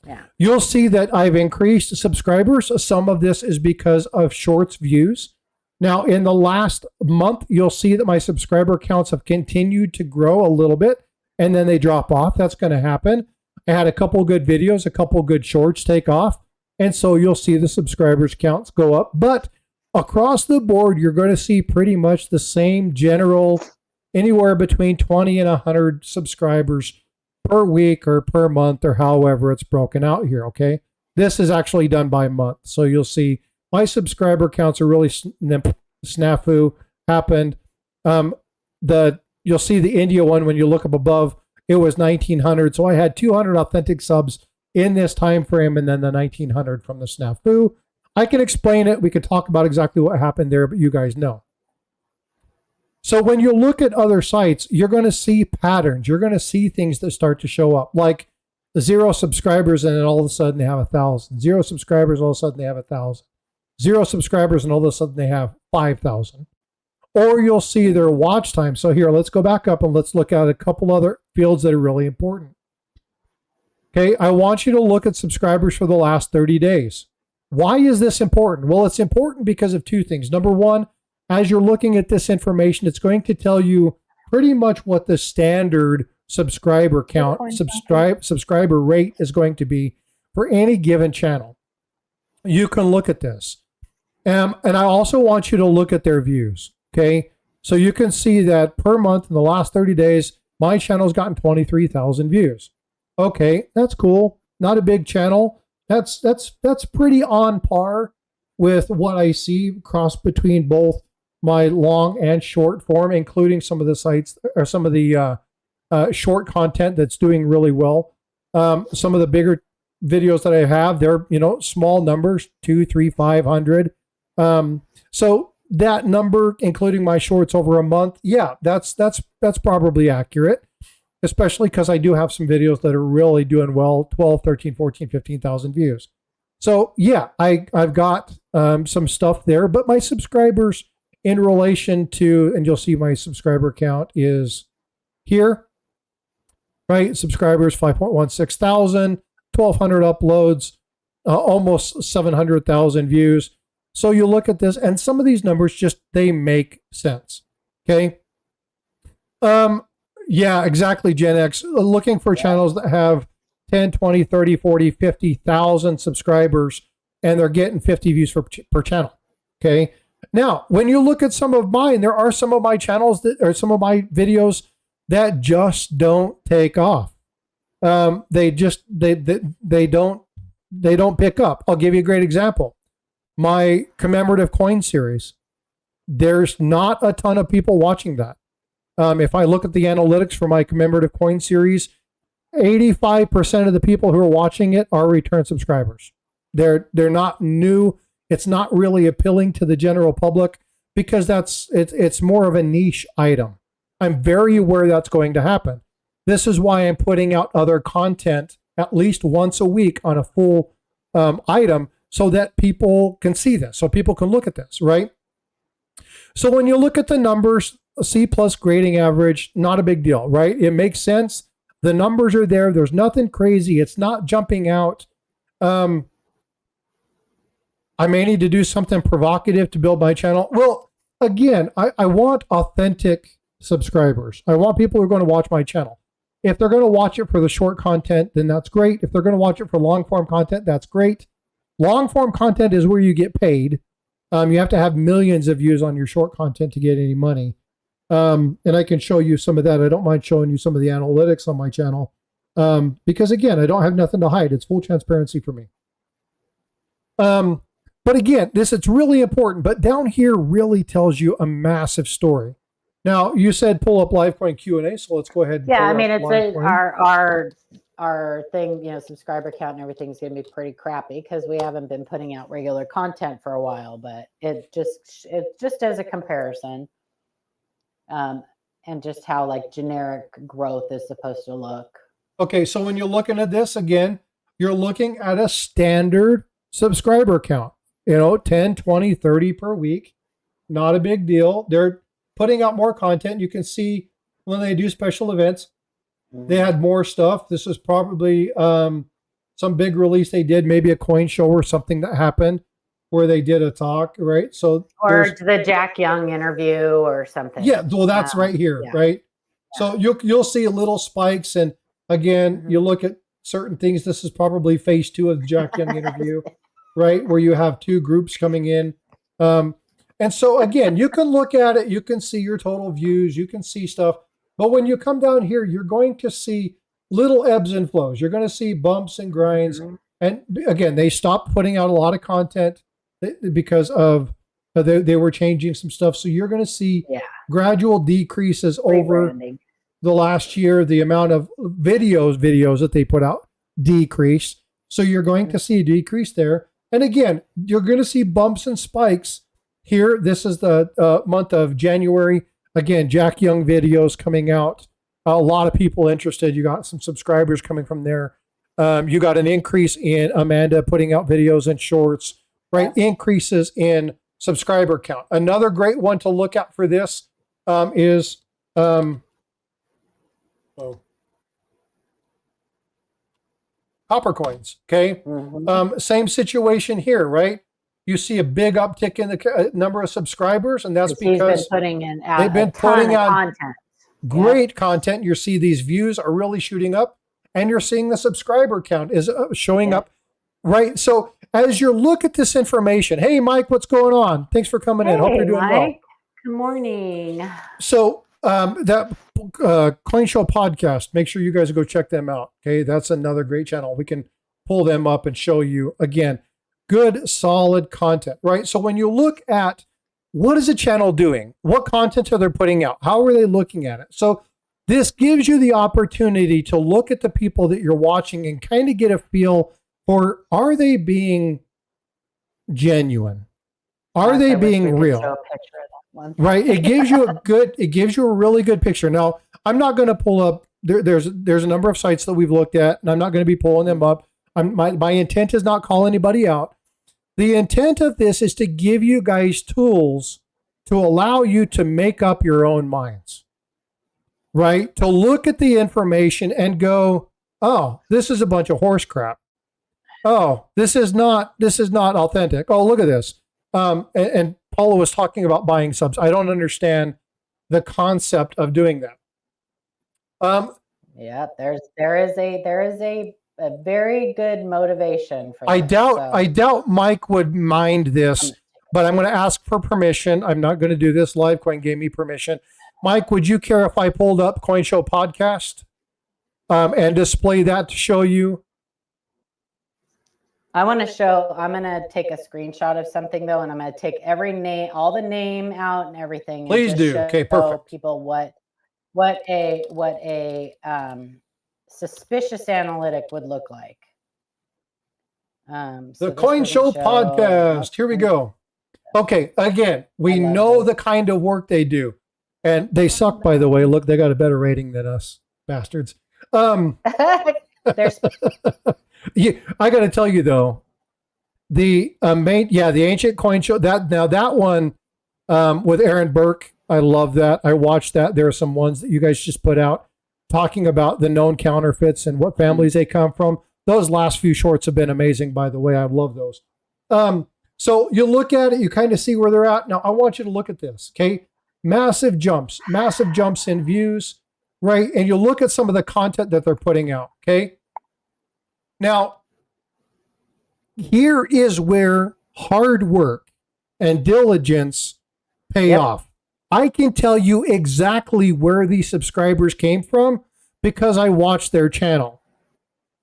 Yeah. You'll see that I've increased subscribers. Some of this is because of shorts views. Now, in the last month, you'll see that my subscriber counts have continued to grow a little bit, and then they drop off. That's going to happen. I had a couple good videos, a couple good shorts take off, and so you'll see the subscribers counts go up. But across the board, you're going to see pretty much the same general anywhere between 20 and 100 subscribers per week or per month or however it's broken out here, okay? This is actually done by month. So you'll see my subscriber counts are really snafu happened. You'll see the India one when you look up above, it was 1900. So I had 200 authentic subs in this time frame and then the 1900 from the snafu. I can explain it. We could talk about exactly what happened there, but you guys know. So when you look at other sites, you're going to see patterns. You're going to see things that start to show up, like 0 subscribers and then all of a sudden they have 1,000. 0 subscribers, all of a sudden they have 1,000. 0 subscribers and all of a sudden they have 5,000. Or you'll see their watch time. So here, let's go back up and let's look at a couple other fields that are really important. Okay, I want you to look at subscribers for the last 30 days. Why is this important? Well, it's important because of 2 things. Number one, as you're looking at this information, it's going to tell you pretty much what the standard subscriber count, subscriber rate is going to be for any given channel. You can look at this. And I also want you to look at their views, okay? So you can see that per month in the last 30 days, my channel's gotten 23,000 views. Okay, that's cool. Not a big channel. That's pretty on par with what I see cross between both my long and short form, including some of the sites or some of the short content that's doing really well. Some of the bigger videos that I have, they're, small numbers, 200, 300, 500. So that number, including my shorts over a month, yeah, that's probably accurate, especially because I do have some videos that are really doing well, 12, 13, 14, 15,000 views. So yeah, I've got some stuff there, but my subscribers in relation to, and you'll see my subscriber count is here, right? Subscribers, 5.16 thousand, 1,200 uploads, almost 700,000 views. So you look at this and some of these numbers they make sense. Okay. Yeah, exactly, Gen X. Looking for channels that have 10, 20, 30, 40, 50,000 subscribers and they're getting 50 views per channel. Okay. Now, when you look at some of mine, there are some of my channels some of my videos that just don't take off. They don't pick up. I'll give you a great example. My commemorative coin series, there's not a ton of people watching that. If I look at the analytics for my commemorative coin series, 85% of the people who are watching it are return subscribers. They're not new. It's not really appealing to the general public because it's more of a niche item. I'm very aware that's going to happen. This is why I'm putting out other content at least once a week on a full item so that people can see this, so people can look at this, right? So when you look at the numbers, C+ grading average, not a big deal, right? It makes sense. The numbers are there. There's nothing crazy. It's not jumping out. I may need to do something provocative to build my channel. Well, again, I want authentic subscribers. I want people who are going to watch my channel. If they're going to watch it for the short content, then that's great. If they're going to watch it for long form content, that's great. Long form content is where you get paid. You have to have millions of views on your short content to get any money. And I can show you some of that. I don't mind showing you some of the analytics on my channel. Because again, I don't have nothing to hide. It's full transparency for me. But again, it's really important. But down here really tells you a massive story. Now, you said pull up Livecoin Q&A, so let's go ahead and yeah, I mean, it's our thing, subscriber count and everything's going to be pretty crappy because we haven't been putting out regular content for a while, but it just as a comparison, and just how like generic growth is supposed to look. Okay, so when you're looking at this again, you're looking at a standard subscriber count, 10, 20, 30 per week. Not a big deal. They're putting out more content. You can see when they do special events, they had more stuff. This is probably some big release they did, maybe a coin show or something that happened where they did a talk, right? So or the Jack Young interview or something. Yeah, well, that's right here, yeah. Right? Yeah. So you'll see little spikes, and again, you look at certain things. This is probably phase 2 of the Jack Young interview, right? Where you have 2 groups coming in. And so again, you can look at it, you can see your total views, you can see stuff. But when you come down here, you're going to see little ebbs and flows. You're going to see bumps and grinds. Mm-hmm. And again, they stopped putting out a lot of content because of they were changing some stuff. So you're going to see gradual decreases over the last year. The amount of videos that they put out decreased. So you're going to see a decrease there. And again, you're going to see bumps and spikes here. This is the month of January. Again, Jack Young videos coming out. A lot of people interested. You got some subscribers coming from there. You got an increase in Amanda putting out videos and shorts, right? Increases in subscriber count. Another great one to look at for this is Copper Coins. Okay. Same situation here, right? You see a big uptick in the number of subscribers, and that's because they've been putting out content. Great content. You see these views are really shooting up, and you're seeing the subscriber count is showing up, right? So as you look at this information, hey, Mike, what's going on? Thanks for coming in. Hope you're doing well. Good morning. So that Coin Show podcast, make sure you guys go check them out. Okay, that's another great channel. We can pull them up and show you again. Good, solid content, right? So when you look at what is a channel doing, what content are they putting out, how are they looking at it? So this gives you the opportunity to look at the people that you're watching and kind of get a feel for, are they being genuine? Are they being real? Right? It gives you a really good picture. Now, I'm not going to pull up, there's a number of sites that we've looked at, and I'm not going to be pulling them up. My intent is not call anybody out. The intent of this is to give you guys tools to allow you to make up your own minds, right? To look at the information and go, oh, this is a bunch of horse crap. Oh, this is not authentic. Oh, look at this. And Paula was talking about buying subs. I don't understand the concept of doing that. Yeah, there is a very good motivation for I doubt Mike would mind this, but I'm going to ask for permission. I'm not going to do this. Livecoin gave me permission. Mike, would you care if I pulled up Coin Show podcast and display that to show you? I'm going to take a screenshot of something though, and I'm going to take all the name out and everything. Please do. Okay, perfect. People what a suspicious analytic would look like. The Coin Show podcast. Here we go. Okay, again, we know the kind of work they do, and they suck, by the way. Look, they got a better rating than us, bastards. I got to tell you though, the Ancient Coin Show. That one with Aaron Burke, I love that. I watched that. There are some ones that you guys just put out talking about the known counterfeits and what families they come from. Those last few shorts have been amazing, by the way. I love those. So you look at it, you kind of see where they're at. Now I want you to look at this, okay? Massive jumps in views, right? And you look at some of the content that they're putting out, okay? Now, here is where hard work and diligence pay off. I can tell you exactly where these subscribers came from because I watched their channel.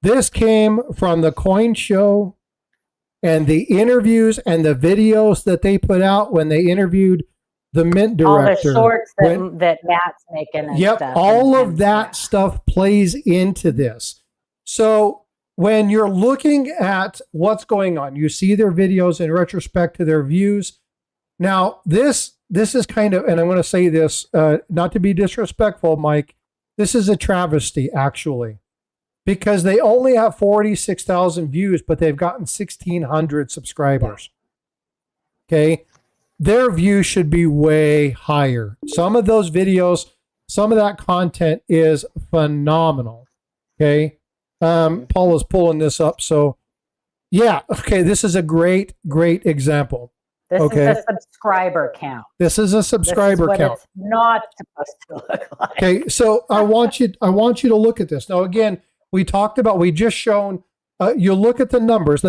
This came from the Coin Show and the interviews and the videos that they put out when they interviewed the Mint director. All the shorts that Matt's making and stuff. All of that stuff plays into this. So when you're looking at what's going on, you see their videos in retrospect to their views. Now, this is kind of, and I'm going to say this, not to be disrespectful, Mike, this is a travesty, actually, because they only have 46,000 views, but they've gotten 1,600 subscribers. Okay. Their views should be way higher. Some of those videos, some of that content is phenomenal. Okay. Paul is pulling this up. So yeah. Okay. This is a great example. This is a subscriber count. This is a subscriber count. It's not supposed to look like. Okay, so I want you to look at this. Now, again, we just shown. You look at the numbers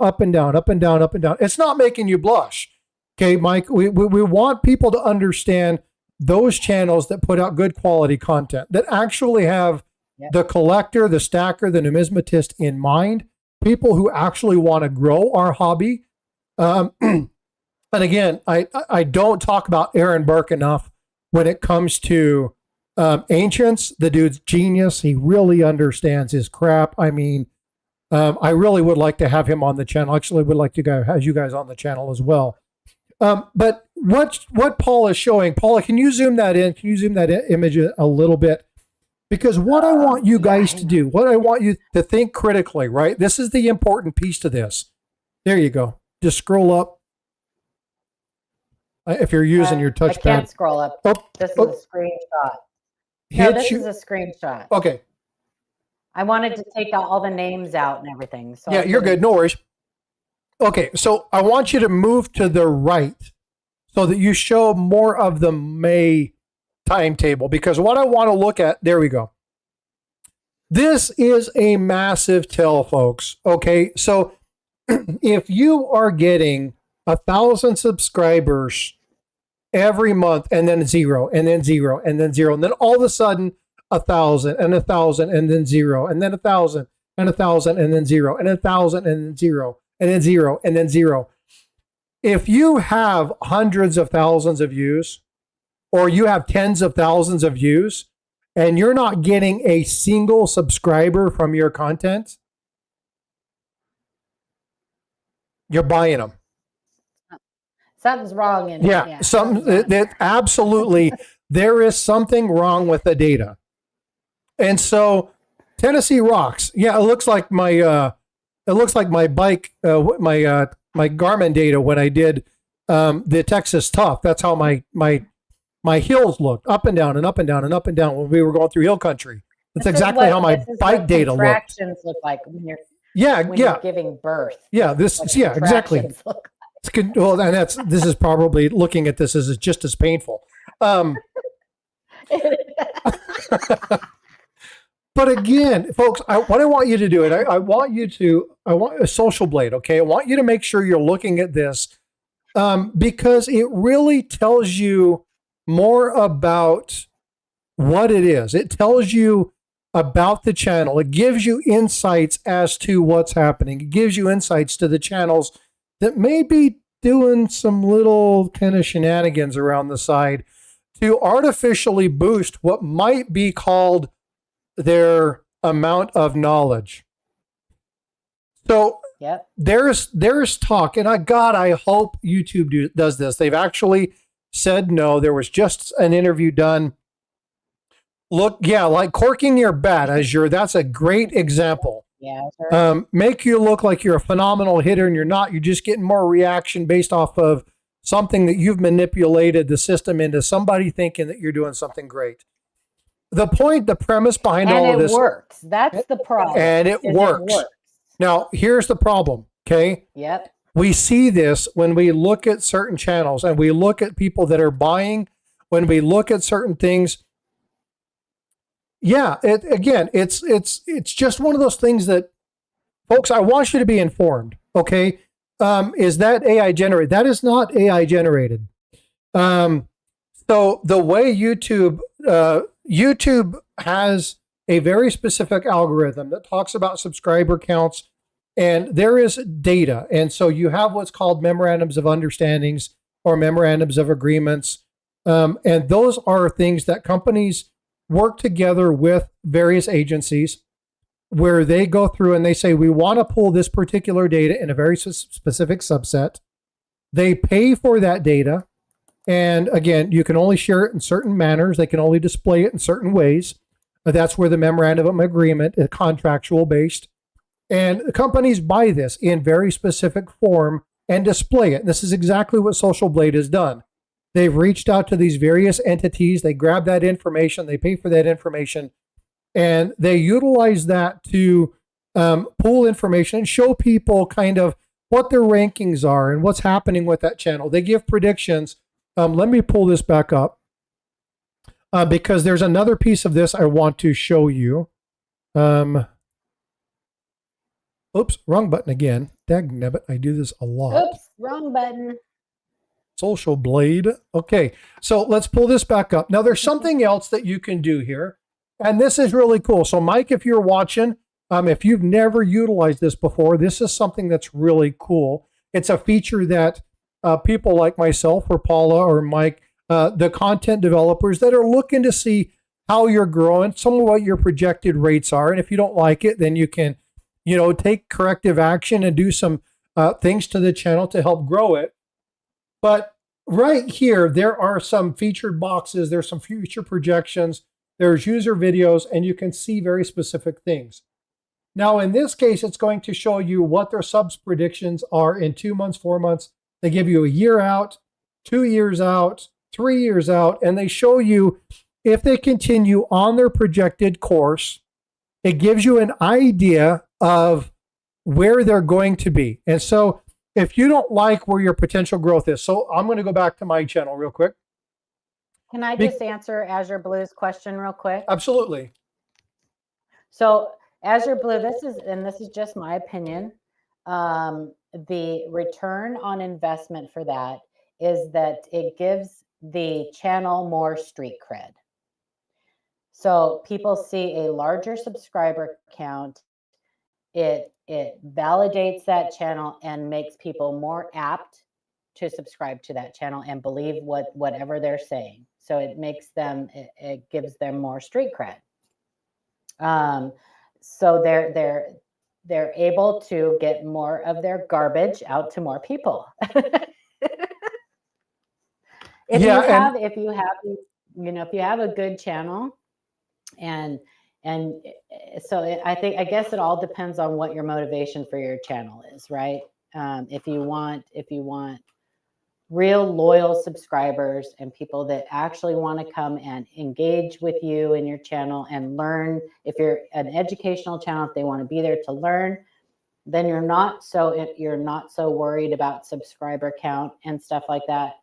up and down, up and down, up and down. It's not making you blush. Okay, Mike, we want people to understand those channels that put out good quality content, that actually have the collector, the stacker, the numismatist in mind, people who actually want to grow our hobby. And again, I don't talk about Aaron Burke enough when it comes to ancients. The dude's genius. He really understands his crap. I mean, I really would like to have him on the channel. Actually, would like to have you guys on the channel as well. But what Paul is showing, Paula, can you zoom that in? Can you zoom that image a little bit? Because what I want you guys to do, what I want you to think critically, right? This is the important piece to this. There you go. Just scroll up. If you're using your touchpad. I can't scroll up. This is a screenshot. No, this is a screenshot. Okay. I wanted to take all the names out and everything. So yeah, you're good. No worries. Okay, so I want you to move to the right so that you show more of the May timetable, because what I want to look at, there we go. This is a massive tell, folks. Okay, so if you are getting 1,000 subscribers every month and then 0 and then 0 and then 0, and then all of a sudden 1,000 and 1,000 and then 0 and then 1,000 and 1,000 and then 0 and 1,000 and then 0 and then 0 and then 0. If you have hundreds of thousands of views, or you have tens of thousands of views, and you're not getting a single subscriber from your content, you're buying them. Something's wrong in that absolutely there is something wrong with the data. And so Tennessee rocks. Yeah, it looks like my bike, my Garmin data when I did the Texas Tough. That's how my hills looked, up and down and up and down and up and down when we were going through hill country. That's exactly how my bike data looked. Contractions look like when you're giving birth. Yeah, exactly. Well, and this is probably looking at this as just as painful. But again, folks, what I want you to do, and I want a social blade, okay? I want you to make sure you're looking at this because it really tells you more about what it is. It tells you about the channel. It gives you insights as to what's happening. It gives you insights to the channels that may be doing some little kind of shenanigans around the side to artificially boost what might be called their amount of knowledge. So there's talk, and I hope YouTube does this. They've actually said no. There was just an interview done. Look, like corking your bat that's a great example. Yeah. Sure. Make you look like you're a phenomenal hitter and you're not. You're just getting more reaction based off of something that you've manipulated the system into somebody thinking that you're doing something great. The premise behind all of this. And it works. That's the problem. And it works. Now, here's the problem, okay? Yep. We see this when we look at certain channels and we look at people that are buying, when we look at certain things. Yeah, it's just one of those things that, folks, I want you to be informed, okay? Is that AI generated? That is not AI generated. So the way YouTube has a very specific algorithm that talks about subscriber counts, and there is data. And so you have what's called memorandums of understandings or memorandums of agreements. And those are things that companies work together with various agencies where they go through and they say, we want to pull this particular data in a very specific subset. They pay for that data. And again, you can only share it in certain manners. They can only display it in certain ways. That's where the memorandum of agreement is contractual based. And companies buy this in very specific form and display it. And this is exactly what Social Blade has done. They've reached out to these various entities. They grab that information. They pay for that information. And they utilize that to pull information and show people kind of what their rankings are and what's happening with that channel. They give predictions. Let me pull this back up because there's another piece of this I want to show you. Oops, wrong button again. Dagnabbit, I do this a lot. Oops, wrong button. Social Blade. Okay, so let's pull this back up. Now, there's something else that you can do here, and this is really cool. So, Mike, if you're watching, if you've never utilized this before, this is something that's really cool. It's a feature that people like myself or Paula or Mike, the content developers that are looking to see how you're growing, some of what your projected rates are. And if you don't like it, then you can, take corrective action and do some things to the channel to help grow it. But right here, there are some featured boxes. There's some future projections. There's user videos, and you can see very specific things. Now, in this case, it's going to show you what their subs predictions are in 2 months, 4 months. They give you a year out, 2 years out, 3 years out, and they show you if they continue on their projected course. It gives you an idea of where they're going to be. And so if you don't like where your potential growth is, so I'm going to go back to my channel real quick. Can I just answer Azure Blue's question real quick? Absolutely. So Azure Blue, this is just my opinion. The return on investment for that is that it gives the channel more street cred. So people see a larger subscriber count. It validates that channel and makes people more apt to subscribe to that channel and believe whatever they're saying. So it makes them, it gives them more street cred. So they're able to get more of their garbage out to more people. If you have a good channel, and so I guess it all depends on what your motivation for your channel is, right? If you want real loyal subscribers and people that actually want to come and engage with you in your channel and learn, if you're an educational channel, if they want to be there to learn, then you're not so worried about subscriber count and stuff like that.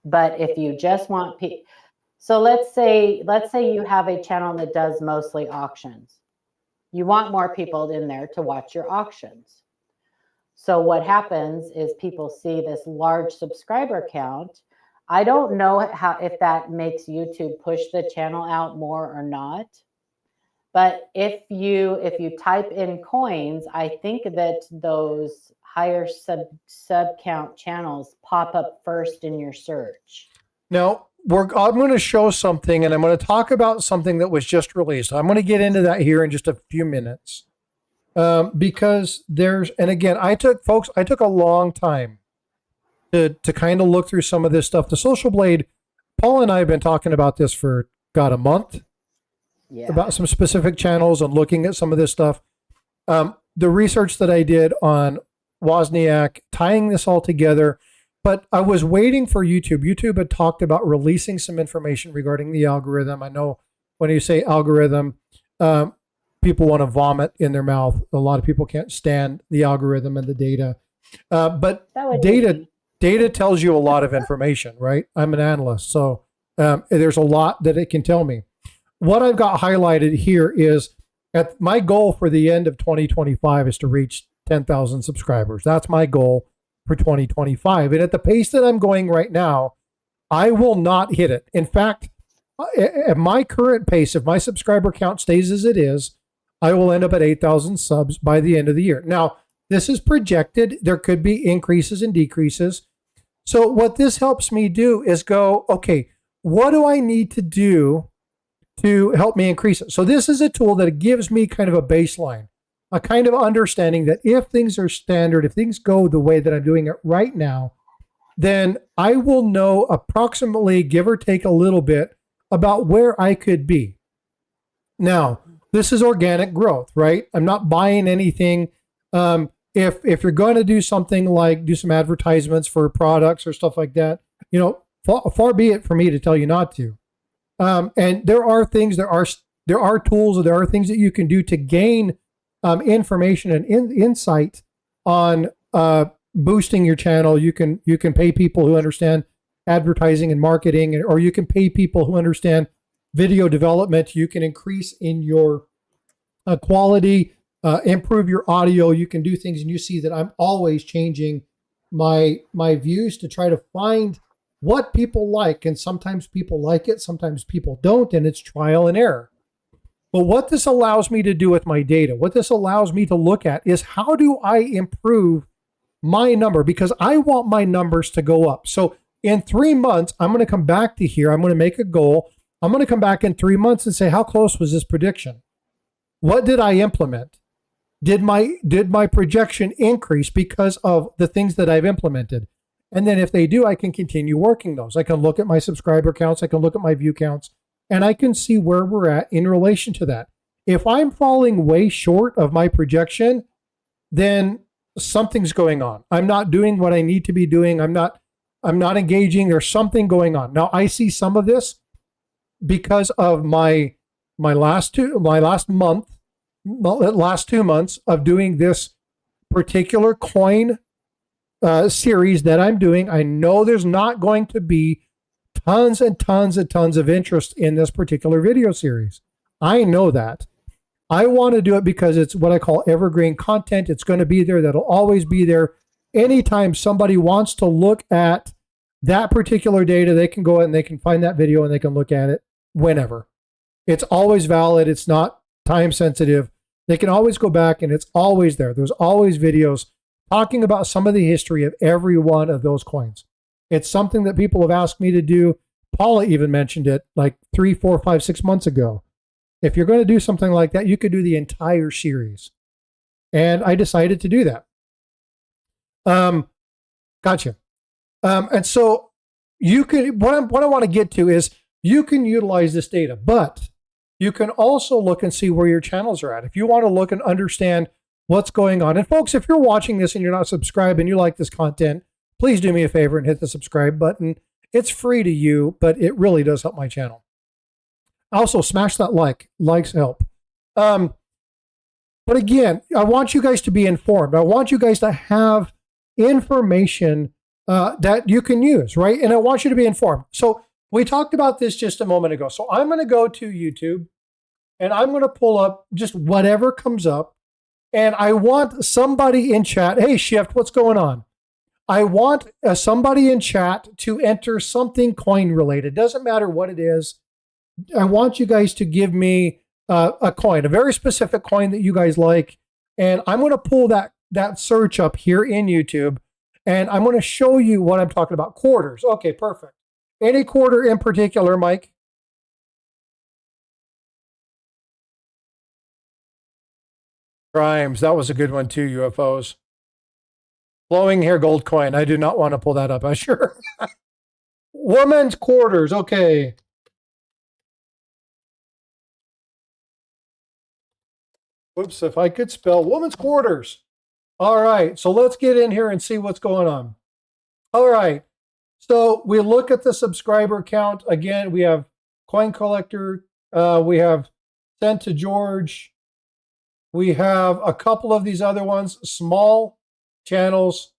But if you just want so let's say you have a channel that does mostly auctions. You want more people in there to watch your auctions. So what happens is people see this large subscriber count. I don't know if that makes YouTube push the channel out more or not. But if you type in coins, I think that those higher sub count channels pop up first in your search. Now, I'm going to show something, and I'm going to talk about something that was just released. I'm going to get into that here in just a few minutes. Because and again, I took a long time to kind of look through some of this stuff. The Social Blade, Paul and I have been talking about this for a month. Yeah. About some specific channels and looking at some of this stuff. The research that I did on Wozniak, tying this all together, but I was waiting for YouTube. YouTube had talked about releasing some information regarding the algorithm. I know when you say algorithm, people want to vomit in their mouth. A lot of people can't stand the algorithm and the data. But data tells you a lot of information, right? I'm an analyst, so there's a lot that it can tell me. What I've got highlighted here is my goal for the end of 2025 is to reach 10,000 subscribers. That's my goal for 2025. And at the pace that I'm going right now, I will not hit it. In fact, at my current pace, if my subscriber count stays as it is, I will end up at 8,000 subs by the end of the year. Now, this is projected. There could be increases and decreases. So what this helps me do is go, okay, what do I need to do to help me increase it? So this is a tool that gives me kind of a baseline, a kind of understanding that if things are standard, if things go the way that I'm doing it right now, then I will know approximately, give or take a little bit, about where I could be. Now, this is organic growth, right? I'm not buying anything. If you're going to do something like do some advertisements for products or stuff like that, far be it for me to tell you not to. And there are things, there are tools, there are things that you can do to gain information and insight on boosting your channel. You can pay people who understand advertising and marketing, or you can pay people who understand video development. You can increase in your quality, improve your audio. You can do things, and you see that I'm always changing my views to try to find what people like. And sometimes people like it, sometimes people don't, and it's trial and error. But what this allows me to do with my data, what this allows me to look at is how do I improve my number? Because I want my numbers to go up. So in 3 months, I'm going to come back to here. I'm going to make a goal. I'm going to come back in 3 months and say, how close was this prediction? What did I implement? Did my projection increase because of the things that I've implemented? And then if they do, I can continue working those. I can look at my subscriber counts. I can look at my view counts, and I can see where we're at in relation to that. If I'm falling way short of my projection, then something's going on. I'm not doing what I need to be doing. I'm not engaging. There's something going on. Now I see some of this because of my last 2 months of doing this particular coin series that I'm doing. I know there's not going to be tons and tons and tons of interest in this particular video series. I know that. I want to do it because it's what I call evergreen content. It's going to be there. That'll always be there. Anytime somebody wants to look at that particular data, they can go and they can find that video and they can look at it whenever. It's always valid. It's not time sensitive. They can always go back and it's always there. There's always videos talking about some of the history of every one of those coins. It's something that people have asked me to do. Paula even mentioned it like 3, 4, 5, 6 months ago. If you're going to do something like that, you could do the entire series. And I decided to do that. Gotcha. And so you can, what I want to get to is you can utilize this data, but you can also look and see where your channels are at. If you want to look and understand what's going on. And folks, if you're watching this and you're not subscribed and you like this content, please do me a favor and hit the subscribe button. It's free to you, but it really does help my channel. Also, smash that like. Likes help. But again, I want you guys to be informed. I want you guys to have information that you can use, right? And I want you to be informed. So we talked about this just a moment ago. So I'm going to go to YouTube and I'm going to pull up just whatever comes up. And I want somebody in chat. Hey, Shift, what's going on? I want somebody in chat to enter something coin related. Doesn't matter what it is. I want you guys to give me a coin, a very specific coin that you guys like. And I'm going to pull that search up here in YouTube. And I'm going to show you what I'm talking about. Quarters. Okay, perfect. Any quarter in particular, Mike? Primes. That was a good one too, UFOs. Flowing hair gold coin. I do not want to pull that up. I'm sure. Woman's quarters. Okay. Whoops, if I could spell woman's quarters. All right, so let's get in here and see what's going on. All right, so we look at the subscriber count. Again, we have Coin Collector. We have Sent to George. We have a couple of these other ones, small channels,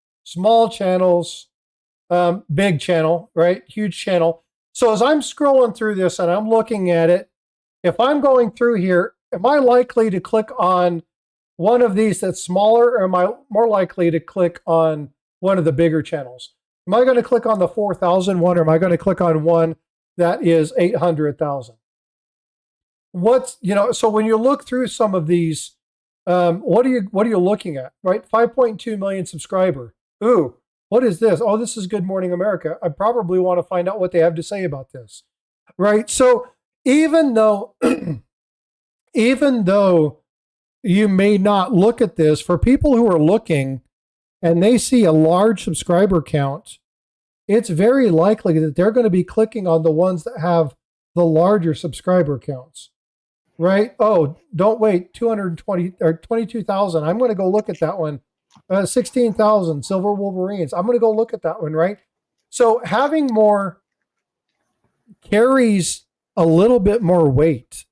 big channel, right? Huge channel. So as I'm scrolling through this and I'm looking at it, if I'm going through here, am I likely to click on one of these that's smaller, or am I more likely to click on one of the bigger channels? Am I going to click on the 4,000 one, or am I going to click on one that is 800,000? So when you look through some of these, what are you looking at, right? 5.2 million subscriber. Ooh, what is this? Oh, this is Good Morning America. I probably want to find out what they have to say about this, right? So even though you may not look at this, for people who are looking and they see a large subscriber count, it's very likely that they're going to be clicking on the ones that have the larger subscriber counts, right? Oh, don't wait, 220 or 22,000. I'm going to go look at that one. 16,000 Silver Wolverines. I'm going to go look at that one, right? So having more carries a little bit more weight.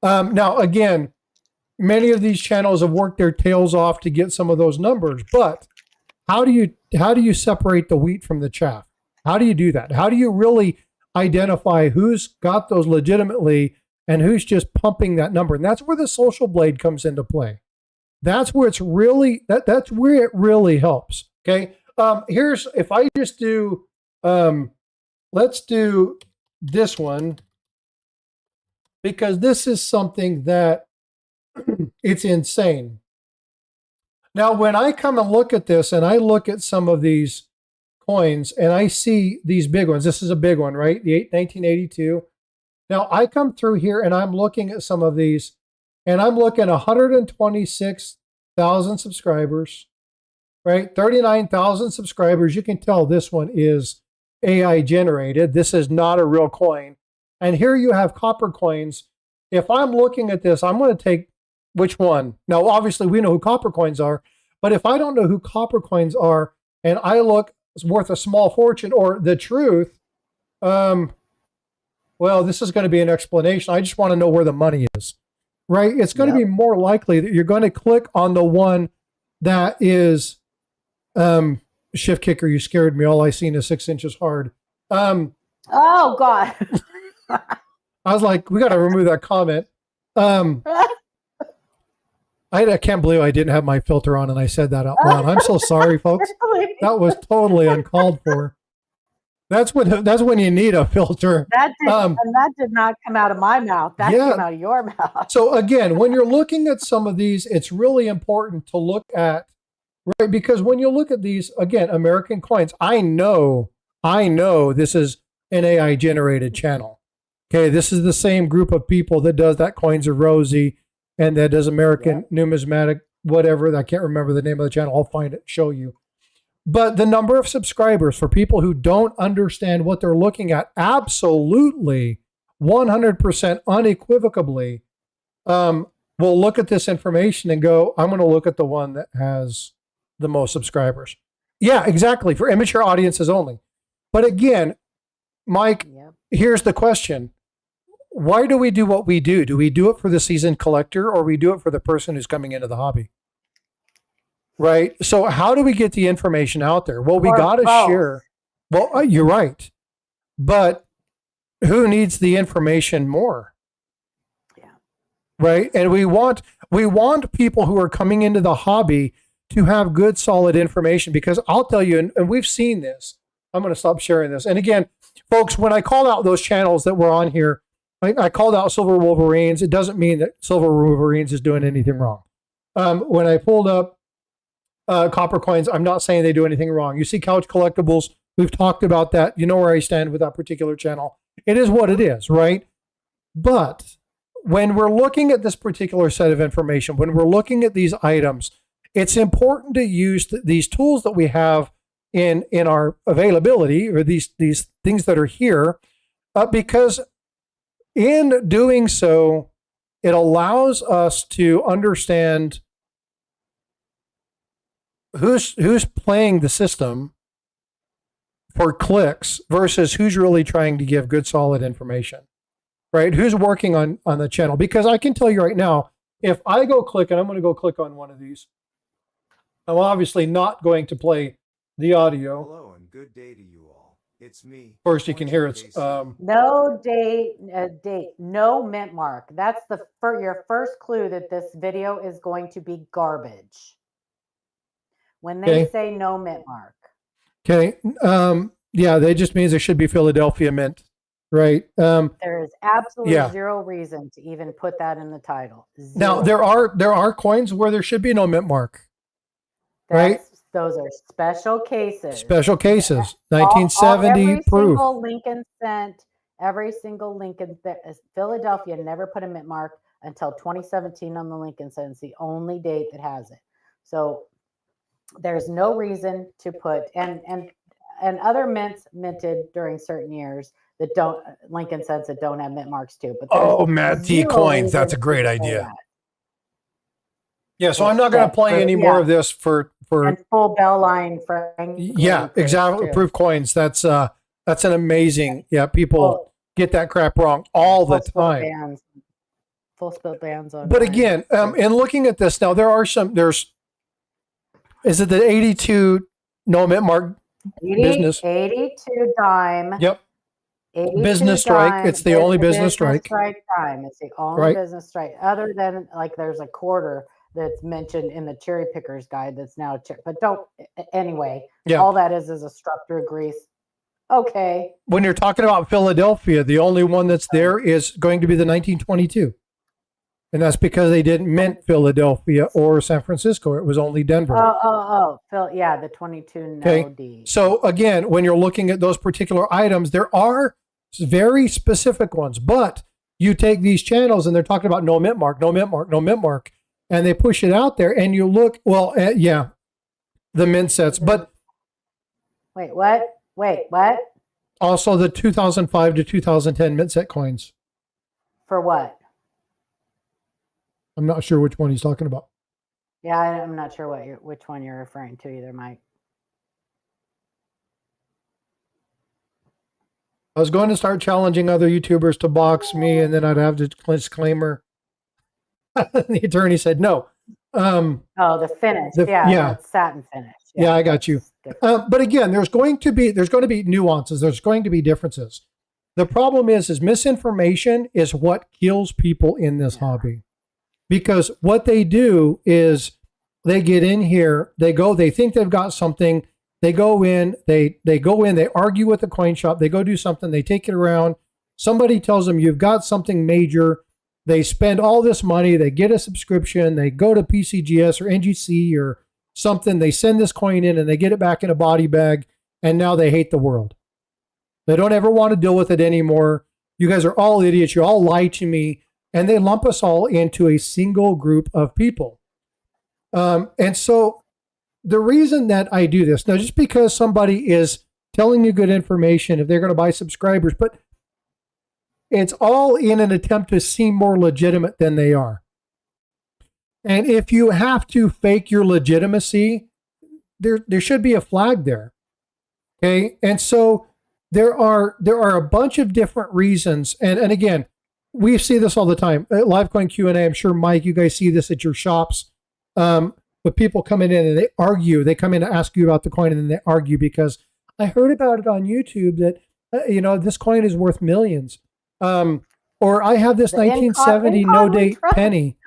Now, again, many of these channels have worked their tails off to get some of those numbers, but how do you separate the wheat from the chaff? How do you do that? How do you really identify who's got those legitimately and who's just pumping that number? And that's where the social blade comes into play. That's where it's really that's where it really helps. Okay. If I just do, let's do this one, because this is something that it's insane. Now, when I come and look at this and I look at some of these coins and I see these big ones, this is a big one, right? The 1982. Now I come through here and I'm looking at some of these and I'm looking at 126,000 subscribers, right? 39,000 subscribers. You can tell this one is AI generated. This is not a real coin. And here you have copper coins. If I'm looking at this, I'm going to take which one? Now, obviously, we know who copper coins are, but if I don't know who copper coins are, and I look, it's worth a small fortune or the truth, well, this is going to be an explanation. I just want to know where the money is, right? It's going to be more likely that you're going to click on the one that is shift kicker. You scared me. All I seen is 6 inches hard. Oh God. I was like, we got to remove that comment. I can't believe I didn't have my filter on and I said that out loud. I'm so sorry, folks. That was totally uncalled for. That's when you need a filter. That did not come out of my mouth. That came out of your mouth. So again, when you're looking at some of these, it's really important to look at, right? Because when you look at these, again, American coins, I know this is an AI generated channel. Okay, this is the same group of people that does that Coins of Rosie and that does American Numismatic, whatever. I can't remember the name of the channel. I'll find it, show you. But the number of subscribers for people who don't understand what they're looking at, absolutely, 100% unequivocally, will look at this information and go, I'm going to look at the one that has the most subscribers. Yeah, exactly. For immature audiences only. But again, Mike, here's the question. Why do we do what we do? Do we do it for the seasoned collector or we do it for the person who's coming into the hobby? Right. So how do we get the information out there? Well, we got to share. Well, you're right. But who needs the information more? Yeah. Right. And we want people who are coming into the hobby to have good, solid information, because I'll tell you, and we've seen this. I'm going to stop sharing this. And again, folks, when I called out those channels that were on here, I called out Silver Wolverines. It doesn't mean that Silver Wolverines is doing anything wrong. When I pulled up Copper Coins, I'm not saying they do anything wrong. You see Couch Collectibles, we've talked about that. You know where I stand with that particular channel. It is what it is, right? But when we're looking at this particular set of information, when we're looking at these items, it's important to use these tools that we have in our availability, or these things that are here, because in doing so, it allows us to understand who's playing the system for clicks versus who's really trying to give good, solid information, right? Who's working on the channel? Because I can tell you right now, if I go click, and I'm going to go click on one of these, I'm obviously not going to play the audio. Hello and good day to you all. It's me. First, you can hear it's no date, no mint mark. That's your first clue that this video is going to be garbage. When they say no mint mark. Okay. Yeah, that just means it should be Philadelphia mint, right? There is absolutely zero reason to even put that in the title. Zero. Now there are coins where there should be no mint mark, right? Those are special cases. Special cases. 1970 proof. Every single Lincoln. Philadelphia never put a mint mark until 2017 on the Lincoln cent. It's the only date that has it. So there's no reason to put and other mints minted during certain years that don't Lincoln cents that don't have mint marks too. But Matt T coins. That's a great idea. Yeah, so I'm not going to play any more of this for and full bell line for exactly. Proof coins. That's an amazing. Yeah, people get that crap wrong all the time. Full split bands on. But again, in looking at this now, is it the 82 no mint mark business? 82 dime. Yep. Business strike. It's the only business strike. Strike time. It's the only business strike. Other than like there's a quarter that's mentioned in the cherry picker's guide. That's now, but don't anyway. Yeah. All that is a structure of grease. Okay. When you're talking about Philadelphia, the only one that's there is going to be the 1922. And that's because they didn't mint Philadelphia or San Francisco. It was only Denver. Phil, yeah, the 22 no Okay. D. So again, when you're looking at those particular items, there are very specific ones, but you take these channels and they're talking about no mint mark, no mint mark, no mint mark, and they push it out there and you look, well, yeah, the mint sets, but Wait, what? also the 2005 to 2010 mint set coins. For what? I'm not sure which one he's talking about. Yeah, I'm not sure which one you're referring to either, Mike. I was going to start challenging other YouTubers to box me, and then I'd have the disclaimer. The attorney said no. The finish. Yeah. Satin finish. Yeah, I got you. But again, there's going to be nuances. There's going to be differences. The problem is misinformation is what kills people in this hobby. Because what they do is they get in here, they think they've got something, they go in, they argue with the coin shop, they go do something, they take it around, somebody tells them you've got something major, they spend all this money, they get a subscription, they go to PCGS or NGC or something, they send this coin in and they get it back in a body bag, and now they hate the world. They don't ever want to deal with it anymore. You guys are all idiots, you all lie to me. And they lump us all into a single group of people. And so the reason that I do this, now just because somebody is telling you good information, if they're going to buy subscribers, but it's all in an attempt to seem more legitimate than they are. And if you have to fake your legitimacy, there should be a flag there. Okay. And so there are a bunch of different reasons. And again, we see this all the time. Livecoin Q&A, I'm sure, Mike, you guys see this at your shops. With people coming in and they argue. They come in to ask you about the coin and then they argue because I heard about it on YouTube that, this coin is worth millions. Or I have this 1970 no-date penny.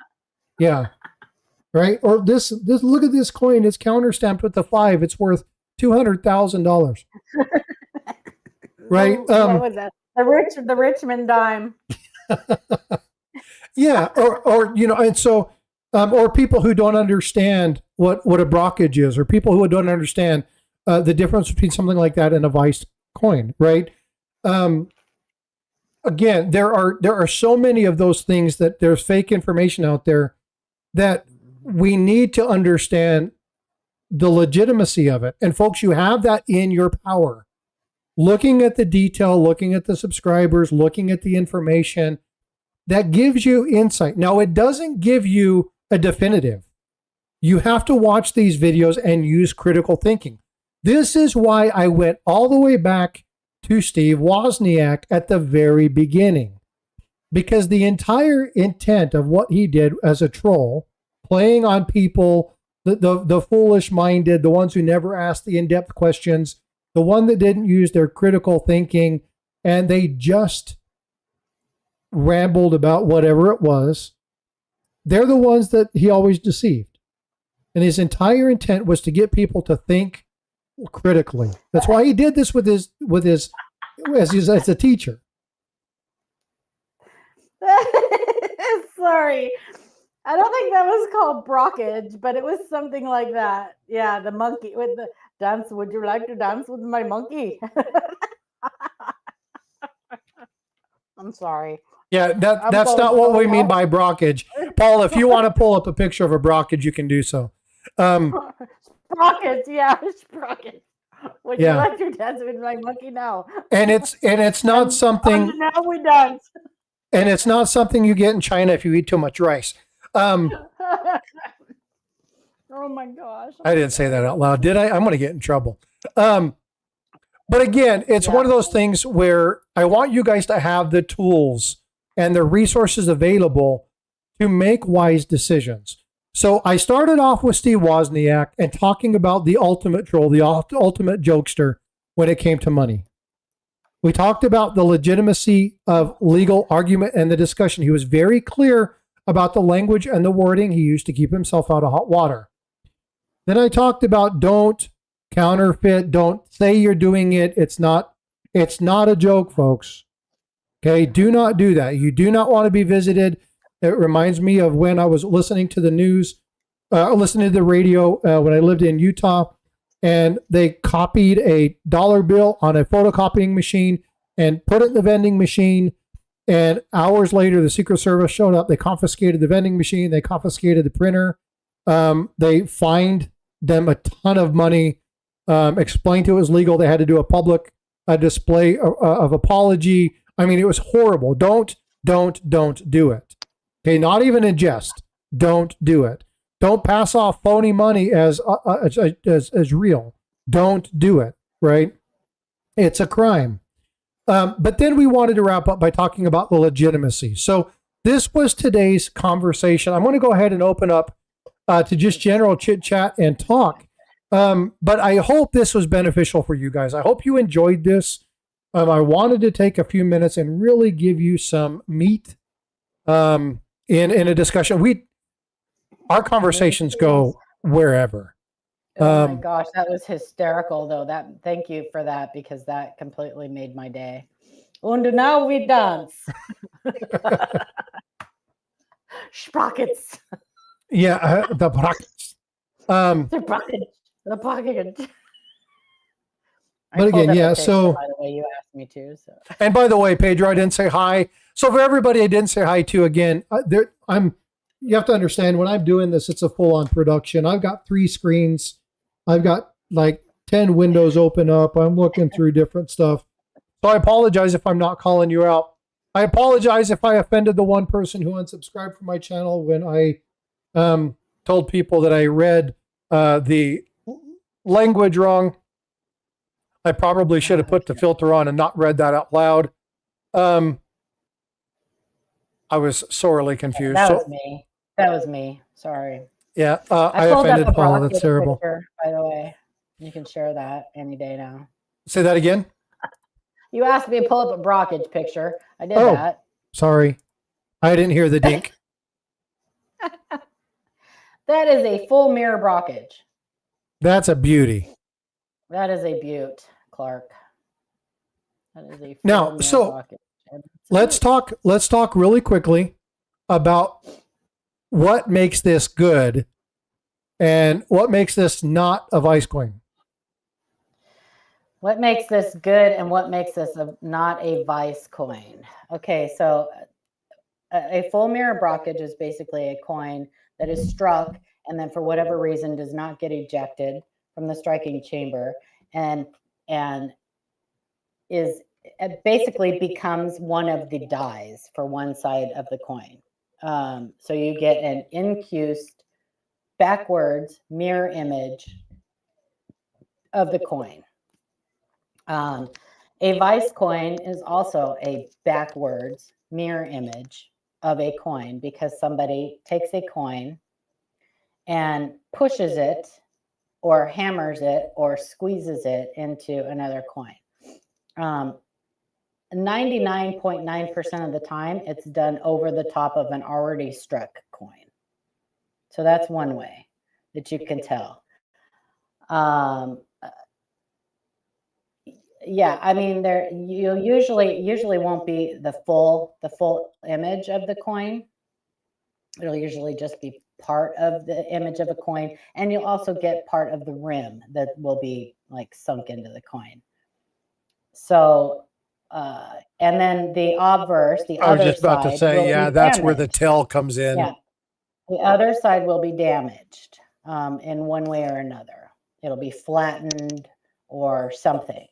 Yeah. Right? Or this, look at this coin. It's counterstamped with the 5. It's worth $200,000. Right? What was that? The Richmond dime. Yeah, or and so or people who don't understand what a brockage is, or people who don't understand the difference between something like that and a vice coin, right? Again, there are so many of those things that there's fake information out there that we need to understand the legitimacy of it. And folks, you have that in your power. Looking at the detail, looking at the subscribers, looking at the information, that gives you insight. Now, it doesn't give you a definitive. You have to watch these videos and use critical thinking. This is why I went all the way back to Steve Wozniak at the very beginning, because the entire intent of what he did as a troll, playing on people, the foolish-minded, the ones who never asked the in-depth questions, the one that didn't use their critical thinking, and they just rambled about whatever it was, they're the ones that he always deceived. And his entire intent was to get people to think critically. That's why he did this as a teacher. Sorry. I don't think that was called brockage, but it was something like that. Yeah, the monkey with the dance. Would you like to dance with my monkey? I'm sorry. Yeah, that's not what we mean by brockage. Paul, if you want to pull up a picture of a brockage, you can do so. Sprockets, yeah, sprockets. Would you like to dance with my monkey now? And it's not something. Now we dance. And it's not something you get in China if you eat too much rice. Oh my gosh! I didn't say that out loud, did I? I'm going to get in trouble. But again, it's one of those things where I want you guys to have the tools and the resources available to make wise decisions. So I started off with Steve Wozniak and talking about the ultimate troll, the ultimate jokester when it came to money. We talked about the legitimacy of legal argument and the discussion. He was very clear about the language and the wording he used to keep himself out of hot water. Then I talked about don't counterfeit, don't say you're doing it. It's not a joke, folks. Okay, do not do that. You do not want to be visited. It reminds me of when I was listening to the news, listening to the radio when I lived in Utah, and they copied a dollar bill on a photocopying machine and put it in the vending machine. And hours later, the Secret Service showed up. They confiscated the vending machine. They confiscated the printer. They fined them a ton of money, explained it was legal. They had to do a public display of apology. I mean, it was horrible. Don't do it. Okay, not even in jest. Don't do it. Don't pass off phony money as real. Don't do it, right? It's a crime. But then we wanted to wrap up by talking about the legitimacy. So this was today's conversation. I'm going to go ahead and open up to just general chit chat and talk. But I hope this was beneficial for you guys. I hope you enjoyed this. I wanted to take a few minutes and really give you some meat in a discussion. Our conversations go wherever. Oh my gosh, that was hysterical though. Thank you for that, because that completely made my day. And now we dance. Sprockets. Yeah, the brackets. The brackets. The brackets. But again, yeah, so by the way, you asked me to. So. And by the way, Pedro, I didn't say hi. So for everybody I didn't say hi to, again, you have to understand when I'm doing this, it's a full-on production. I've got 3 screens. I've got like 10 windows open up. I'm looking through different stuff. So I apologize if I'm not calling you out. I apologize if I offended the one person who unsubscribed from my channel when I told people that I read the language wrong. I probably should have put the filter on and not read that out loud. I was sorely confused. That was me. Sorry. Yeah, I offended Paula. That's terrible. Picture, by the way, you can share that any day now. Say that again. You asked me to pull up a Brockage picture. I did that. Sorry. I didn't hear the dink. That is a full mirror Brockage. That's a beauty. That is a beaut, Clark. That is a full now, so Brockage. let's talk really quickly about what makes this good and what makes this not a vice coin. What makes this good and what makes this not a vice coin? Okay, so a full mirror Brockage is basically a coin that is struck and then for whatever reason does not get ejected from the striking chamber and it basically becomes one of the dies for one side of the coin. So you get an incused backwards mirror image of the coin. A vice coin is also a backwards mirror image of a coin because somebody takes a coin and pushes it or hammers it or squeezes it into another coin. 99.9% of the time, it's done over the top of an already struck coin. So that's one way that you can tell. Yeah, I mean, you usually won't be the full image of the coin. It'll usually just be part of the image of a coin, and you'll also get part of the rim that will be like sunk into the coin. So, and then the obverse, the other side. I was just about to say, yeah, that's where the tail comes in. Yeah, the other side will be damaged in one way or another. It'll be flattened or something.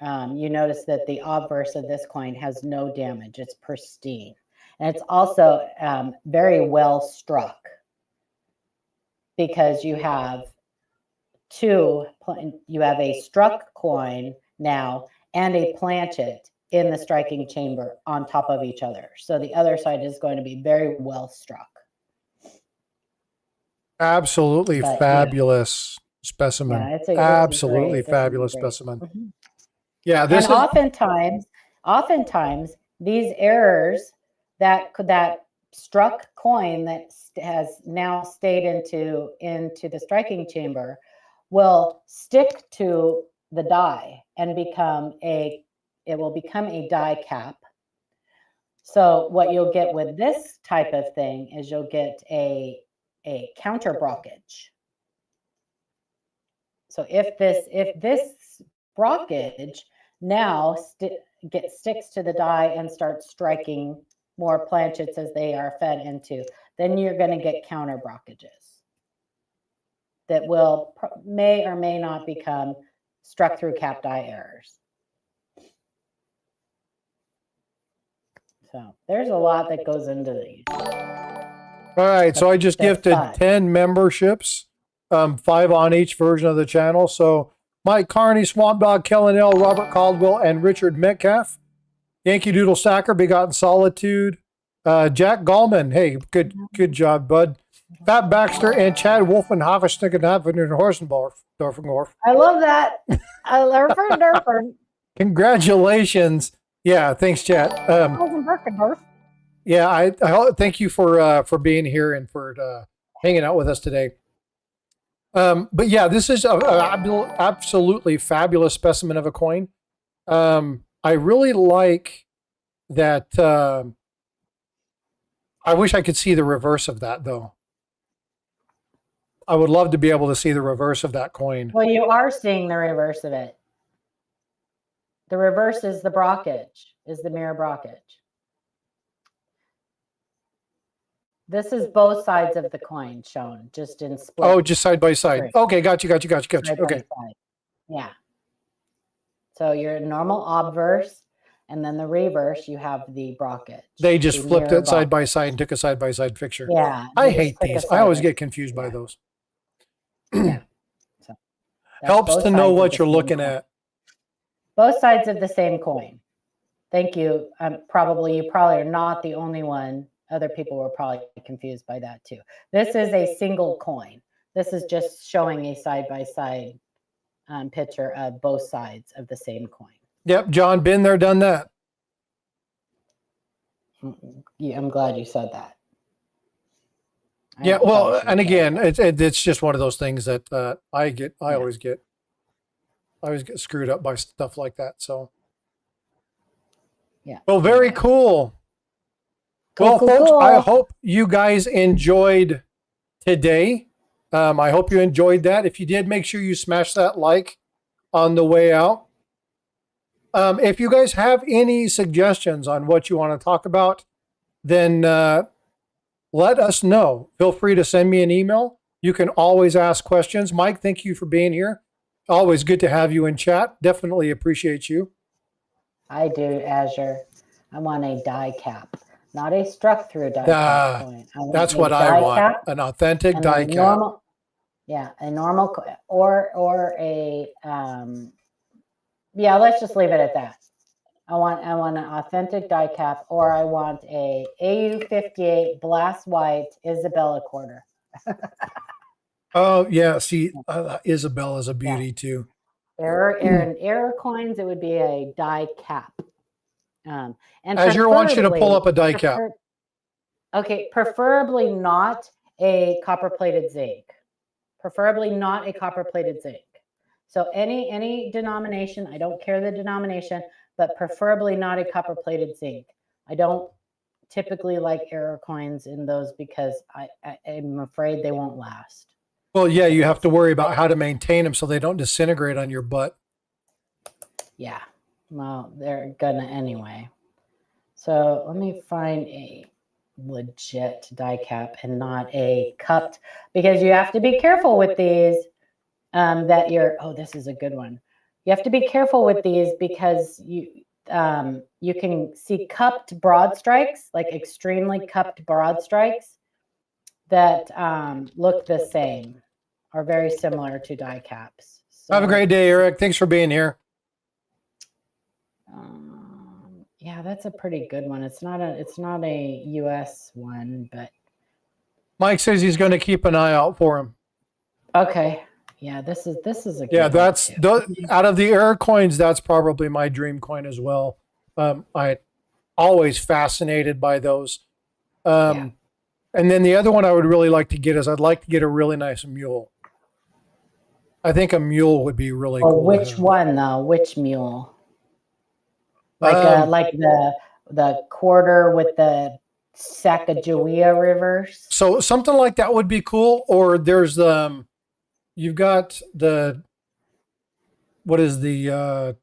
You notice that the obverse of this coin has no damage. It's pristine. And it's also very well struck because you have a struck coin now and a planchet in the striking chamber on top of each other. So the other side is going to be very well struck. Absolutely fabulous specimen. Yeah, it's absolutely fabulous specimen. Mm-hmm. Yeah, this and oftentimes these errors that struck coin that has now stayed into the striking chamber will stick to the die and it will become a die cap. So what you'll get with this type of thing is you'll get a counter brockage. So if this brockage now sticks to the die and starts striking more planchets as they are fed into, then you're going to get counter brockages that may or may not become struck through cap die errors. So there's a lot that goes into these. All right, so I just gifted 10 memberships, 5 on each version of the channel. So Mike Carney, Swamp Dog, Kellen L, Robert Caldwell, and Richard Metcalf. Yankee Doodle Sacker, Begotten Solitude, Jack Gallman. Hey, good job, bud. Pat Baxter and Chad Wolfman, Hoffensnicken, and Horsendorf. I love that. Congratulations. Yeah, thanks, Chad. Yeah, I thank you for being here and for hanging out with us today. But yeah, this is an absolutely fabulous specimen of a coin. I really like that. I wish I could see the reverse of that, though. I would love to be able to see the reverse of that coin. Well, you are seeing the reverse of it. The reverse is the brockage, is the mirror brockage. This is both sides of the coin shown, just in split. Oh, just side by side. Okay, got you. Okay. Yeah. So your normal obverse, and then the reverse, you have the brockage. They just flipped it side by side and took a side by side picture. Yeah. I hate these. I always get confused by those. Yeah. So helps to know what you're looking at. Both sides of the same coin. Thank you. You probably are not the only one. Other people were probably confused by that too. This is a single coin. This is just showing a side-by-side picture of both sides of the same coin. Yep, John, been there, done that. Yeah, I'm glad you said that. Yeah, well, and again, it's just one of those things that I always get screwed up by stuff like that. So, yeah. Well, very cool. Well, folks, I hope you guys enjoyed today. I hope you enjoyed that. If you did, make sure you smash that like on the way out. If you guys have any suggestions on what you want to talk about, then let us know. Feel free to send me an email. You can always ask questions. Mike, thank you for being here. Always good to have you in chat. Definitely appreciate you. I do, Azure. I want a die cap. Not a struck through die cap coin. That's what I want. An authentic die cap. Normal, yeah, a normal or a yeah, let's just leave it at that. I want an authentic die cap, or I want a AU58 Blast White Isabella quarter. Oh yeah, see, Isabella's a beauty too. Error coins, it would be a die cap. And Azure wants you to pull up a die cap. Okay, preferably not a copper-plated zinc. Preferably not a copper-plated zinc. So any denomination, I don't care the denomination, but preferably not a copper-plated zinc. I don't typically like error coins in those because I'm afraid they won't last. Well, yeah, you have to worry about how to maintain them so they don't disintegrate on your butt. Yeah, well, they're gonna anyway. So let me find a legit die cap and not a cupped, because you have to be careful with these. This is a good one. You have to be careful with these because you can see cupped broad strikes, like extremely cupped broad strikes that look the same or very similar to die caps. So, have a great day, Eric. Thanks for being here. Yeah, that's a pretty good one. It's not a US one, but Mike says he's going to keep an eye out for him. Okay. Yeah, this is a good one that's too. Out of the error coins, that's probably my dream coin as well. I always fascinated by those. And then the other one I would really like to get is I'd like to get a really nice mule. I think a mule would be really cool. Which one though? Which mule? Like the quarter with the Sacagawea rivers. So something like that would be cool. Or there's you've got what is the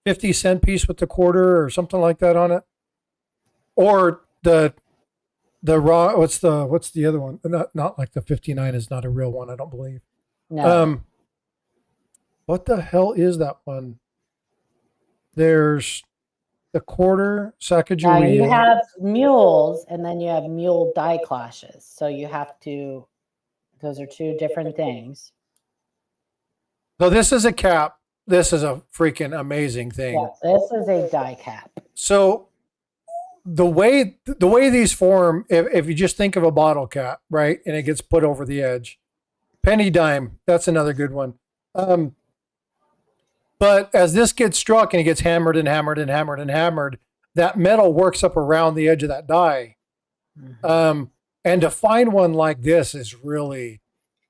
50-cent piece with the quarter or something like that on it, or the raw. What's the other one? Not like the 59 is not a real one. I don't believe. No. What the hell is that one? There's the quarter Sacagawea. Now you have mules, and then you have mule die clashes. So you have to. Those are two different things. So this is a cap. This is a freaking amazing thing. Yeah, this is a die cap. So the way these form, if you just think of a bottle cap, right, and it gets put over the edge, penny dime. That's another good one. But as this gets struck and it gets hammered and hammered and hammered and hammered, that metal works up around the edge of that die. Mm-hmm. And to find one like this is really,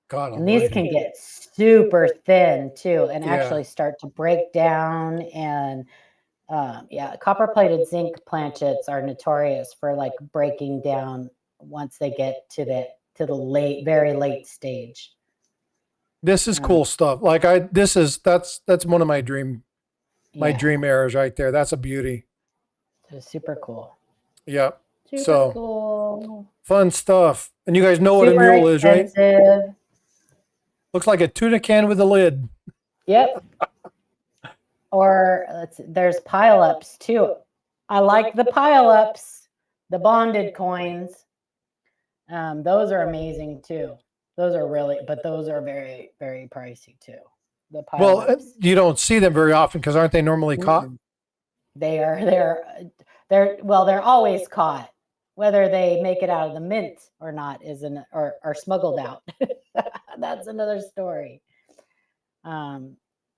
God and these can get super thin too, and actually start to break down. And copper-plated zinc planchets are notorious for like breaking down once they get to the very late stage. This is cool stuff. Like that's one of my dream errors right there. That's a beauty. It's super cool. Yeah. Super cool. Fun stuff. And you guys know what a mule is, right? Looks like a tuna can with a lid. Yep. Or there's pile-ups too. I like the pile-ups, the bonded coins. Those are amazing too. Those are very, very pricey too. The pile-ups. Well, you don't see them very often because aren't they normally caught? They're always caught. Whether they make it out of the mint or not or smuggled out. That's another story.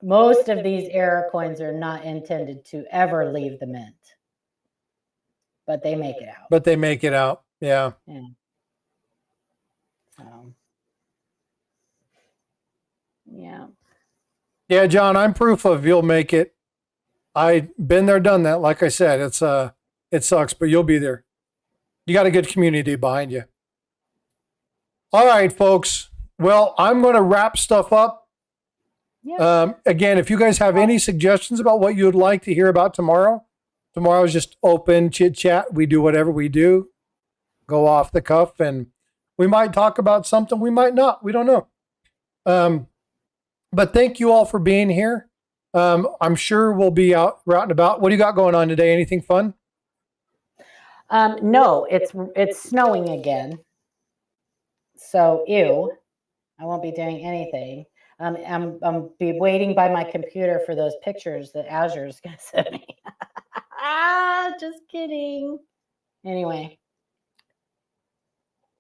Most of these error coins are not intended to ever leave the mint, but they make it out. Yeah. Yeah, John, I'm proof of you'll make it. I've been there, done that. Like I said, it sucks, but you'll be there. You got a good community behind you. All right, folks. Well, I'm going to wrap stuff up. Yeah. Again, if you guys have any suggestions about what you would like to hear about tomorrow is just open chit chat. We do whatever we do, go off the cuff, and we might talk about something. We might not. We don't know. But thank you all for being here. I'm sure we'll be out and about. What do you got going on today? Anything fun? No, it's snowing again. So ew, I won't be doing anything. I'm be waiting by my computer for those pictures that Azure is going to send me. Just kidding. Anyway.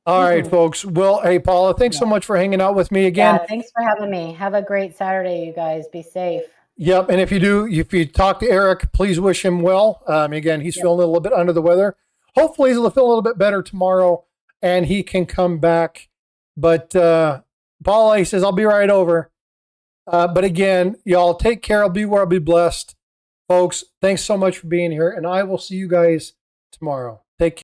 All right, folks. Well, hey, Paula, thanks so much for hanging out with me again. Yeah, thanks for having me. Have a great Saturday, you guys. Be safe. Yep. And if you talk to Eric, please wish him well. Again, he's feeling a little bit under the weather. Hopefully he'll feel a little bit better tomorrow and he can come back. But Paula, he says, I'll be right over. But again, y'all take care. I'll be where I'll be blessed. Folks, thanks so much for being here. And I will see you guys tomorrow.